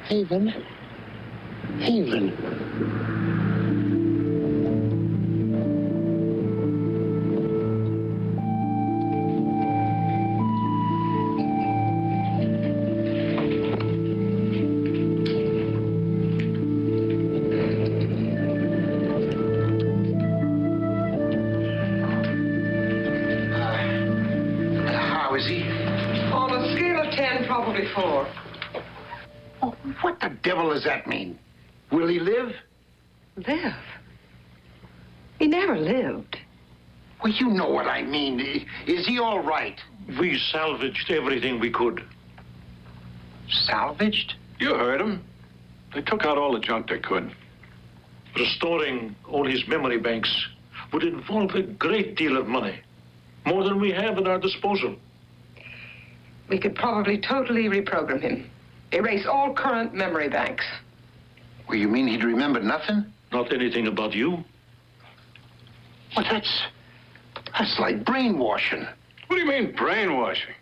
Haven. Haven. How is he? On a scale of 10, probably 4. Oh, what the devil does that mean? Will he live? Live? He never lived. Well, you know what I mean. Is he all right? We salvaged everything we could. Salvaged? You heard him. They took out all the junk they could. Restoring all his memory banks would involve a great deal of money. More than we have at our disposal. We could probably totally reprogram him. Erase all current memory banks. Well, you mean he'd remember nothing? Not anything about you. Well, that's like brainwashing. What do you mean, brainwashing?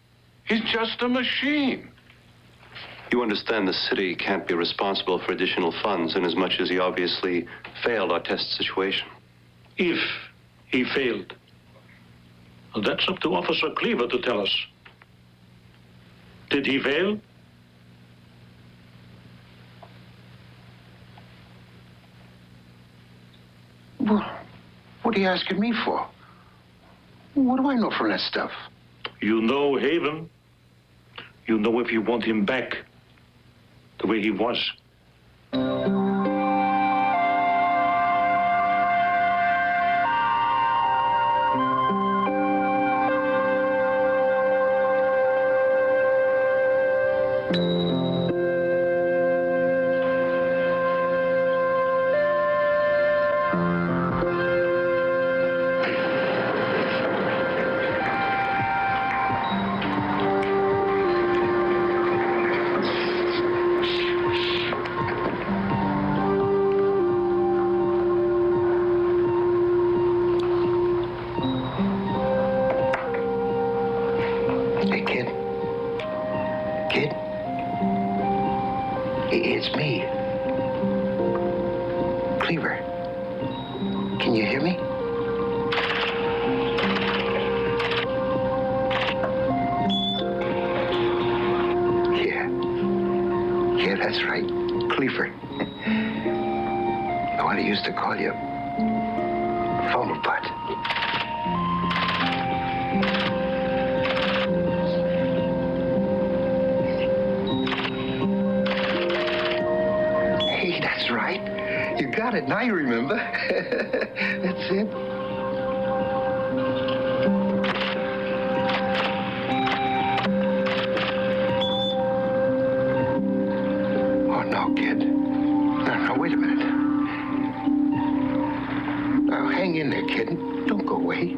He's just a machine. You understand the city can't be responsible for additional funds inasmuch as he obviously failed our test situation. If he failed. Well, that's up to Officer Cleaver to tell us. Did he fail? Well, what are you asking me for? What do I know from that stuff? You know Haven. You know if you want him back the way he was. It's me. Cleaver. Can you hear me? Yeah, that's right. Cleaver. The one who used to call you Phone Butt. That's right. You got it. Now you remember. That's it. Oh, no, kid. No, wait a minute. Now, hang in there, kid. Don't go away.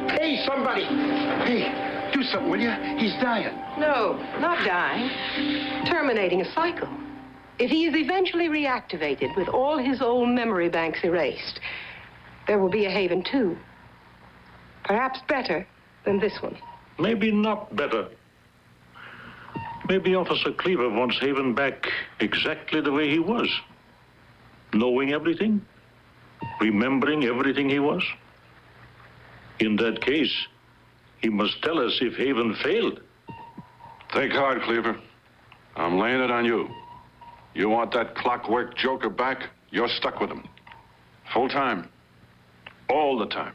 Hey, somebody! Hey, do something, will you? He's dying. No, not dying. Terminating a cycle. If he is eventually reactivated with all his old memory banks erased, there will be a Haven too. Perhaps better than this one. Maybe not better. Maybe Officer Cleaver wants Haven back exactly the way he was. Knowing everything, remembering everything he was. In that case, he must tell us if Haven failed. Think hard, Cleaver. I'm laying it on you. You want that clockwork joker back, you're stuck with him. Full time. All the time.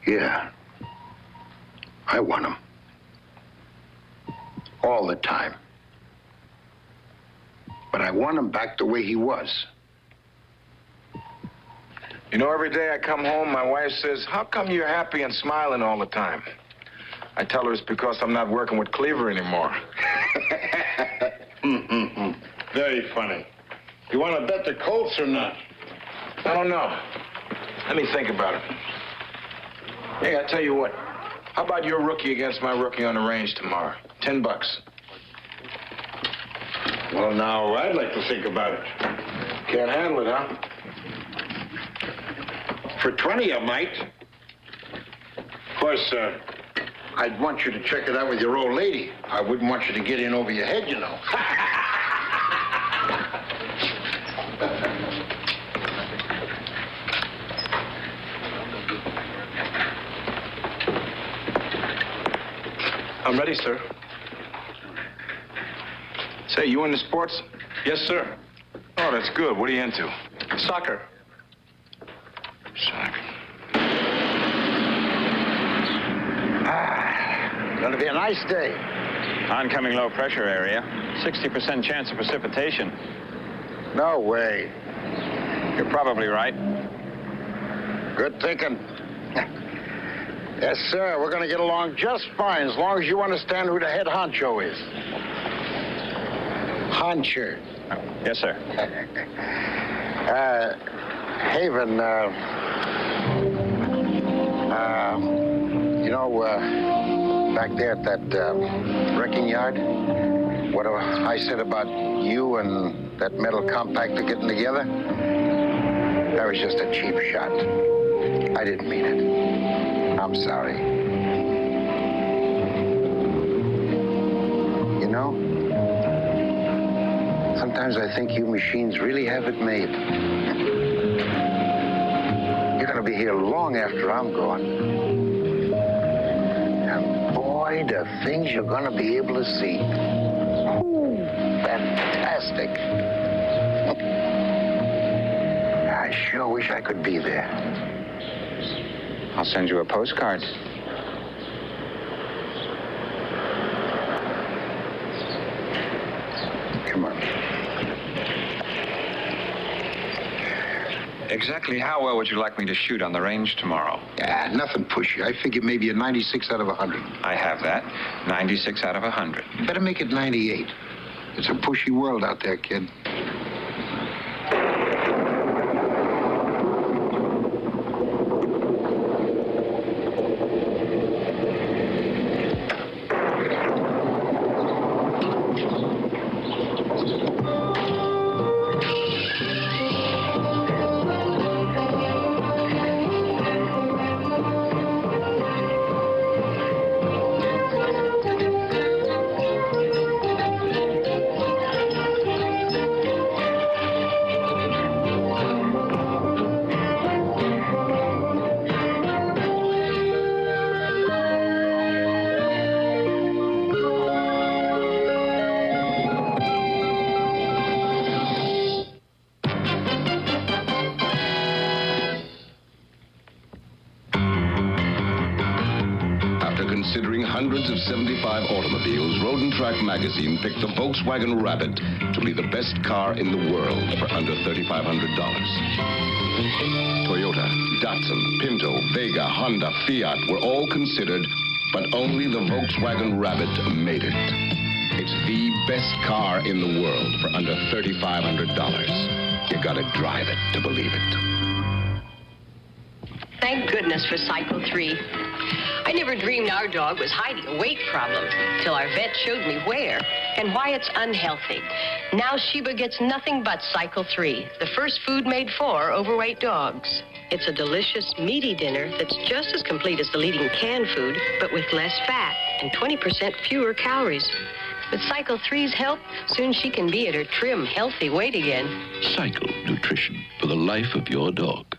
Yeah. I want him. All the time. But I want him back the way he was. You know, every day I come home, my wife says, "How come you're happy and smiling all the time?" I tell her it's because I'm not working with Cleaver anymore. Very funny. You want to bet the Colts or not? I don't know. Let me think about it. Hey, I tell you what. How about your rookie against my rookie on the range tomorrow? $10. Well, now, I'd like to think about it. Can't handle it, huh? For 20, I might. Of course, I'd want you to check it out with your old lady. I wouldn't want you to get in over your head, you know. I'm ready, sir. Say, you into sports? Yes, sir. Oh, that's good. What are you into? Soccer. Gonna be a nice day. Oncoming low pressure area. 60% chance of precipitation. No way. You're probably right. Good thinking. Yes, sir. We're going to get along just fine as long as you understand who the head honcho is. Honcher. Yes, sir. Haven, you know, back there at that wrecking yard, what I said about you and that metal compactor getting together, that was just a cheap shot. I didn't mean it. I'm sorry. You know, sometimes I think you machines really have it made. You're going to be here long after I'm gone. And boy, the things you're going to be able to see. Ooh, fantastic. I sure wish I could be there. I'll send you a postcard. Come on. Exactly how well would you like me to shoot on the range tomorrow? Nothing pushy. I figure maybe a 96 out of 100. I have that. 96 out of 100. Better make it 98. It's a pushy world out there, kid. Considering hundreds of 75 automobiles, Road and Track magazine picked the Volkswagen Rabbit to be the best car in the world for under $3,500. Toyota, Datsun, Pinto, Vega, Honda, Fiat were all considered, but only the Volkswagen Rabbit made it. It's the best car in the world for under $3,500. You gotta drive it to believe it. Thank goodness for Cycle 3. I never dreamed our dog was hiding a weight problem till our vet showed me where and why it's unhealthy. Now Sheba gets nothing but Cycle 3, the first food made for overweight dogs. It's a delicious, meaty dinner that's just as complete as the leading canned food, but with less fat and 20% fewer calories. With Cycle 3's help, soon she can be at her trim, healthy weight again. Cycle Nutrition for the life of your dog.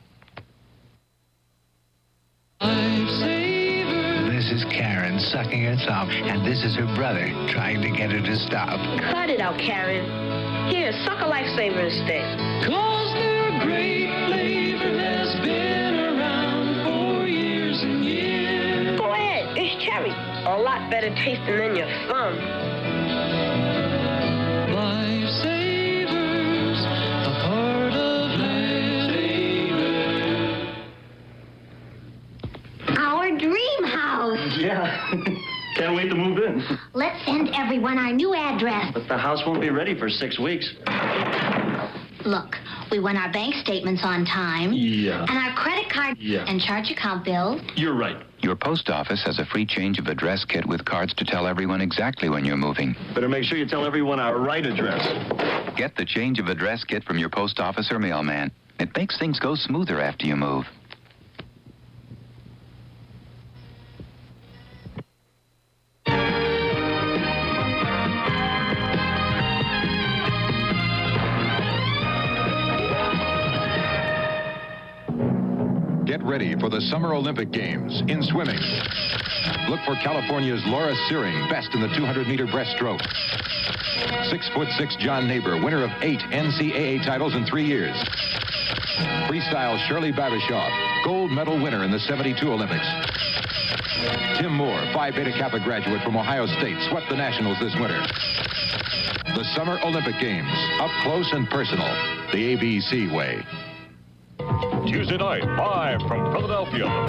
This is Karen sucking her thumb, and this is her brother trying to get her to stop. Cut it out, Karen. Here, suck a lifesaver instead. 'Cause their great flavor has been around for years and years. Go ahead, it's cherry. A lot better tasting than your thumb. Lifesavers, a part of lifesavers. Our dream house. Yeah. Can't wait to move in. Let's send everyone our new address. But the house won't be ready for 6 weeks. Look, we want our bank statements on time. Yeah. And our credit card and charge account bills. You're right. Your post office has a free change of address kit with cards to tell everyone exactly when you're moving. Better make sure you tell everyone our right address. Get the change of address kit from your post office or mailman. It makes things go smoother after you move. Get ready for the Summer Olympic Games in swimming. Look for California's Laura Searing, best in the 200-meter breaststroke. 6'6" John Neighbor, winner of 8 NCAA titles in 3 years. Freestyle Shirley Babashoff, gold medal winner in the 72 Olympics. Tim Moore, Phi Beta Kappa graduate from Ohio State, swept the Nationals this winter. The Summer Olympic Games, up close and personal, the ABC way. Tuesday night, live from Philadelphia.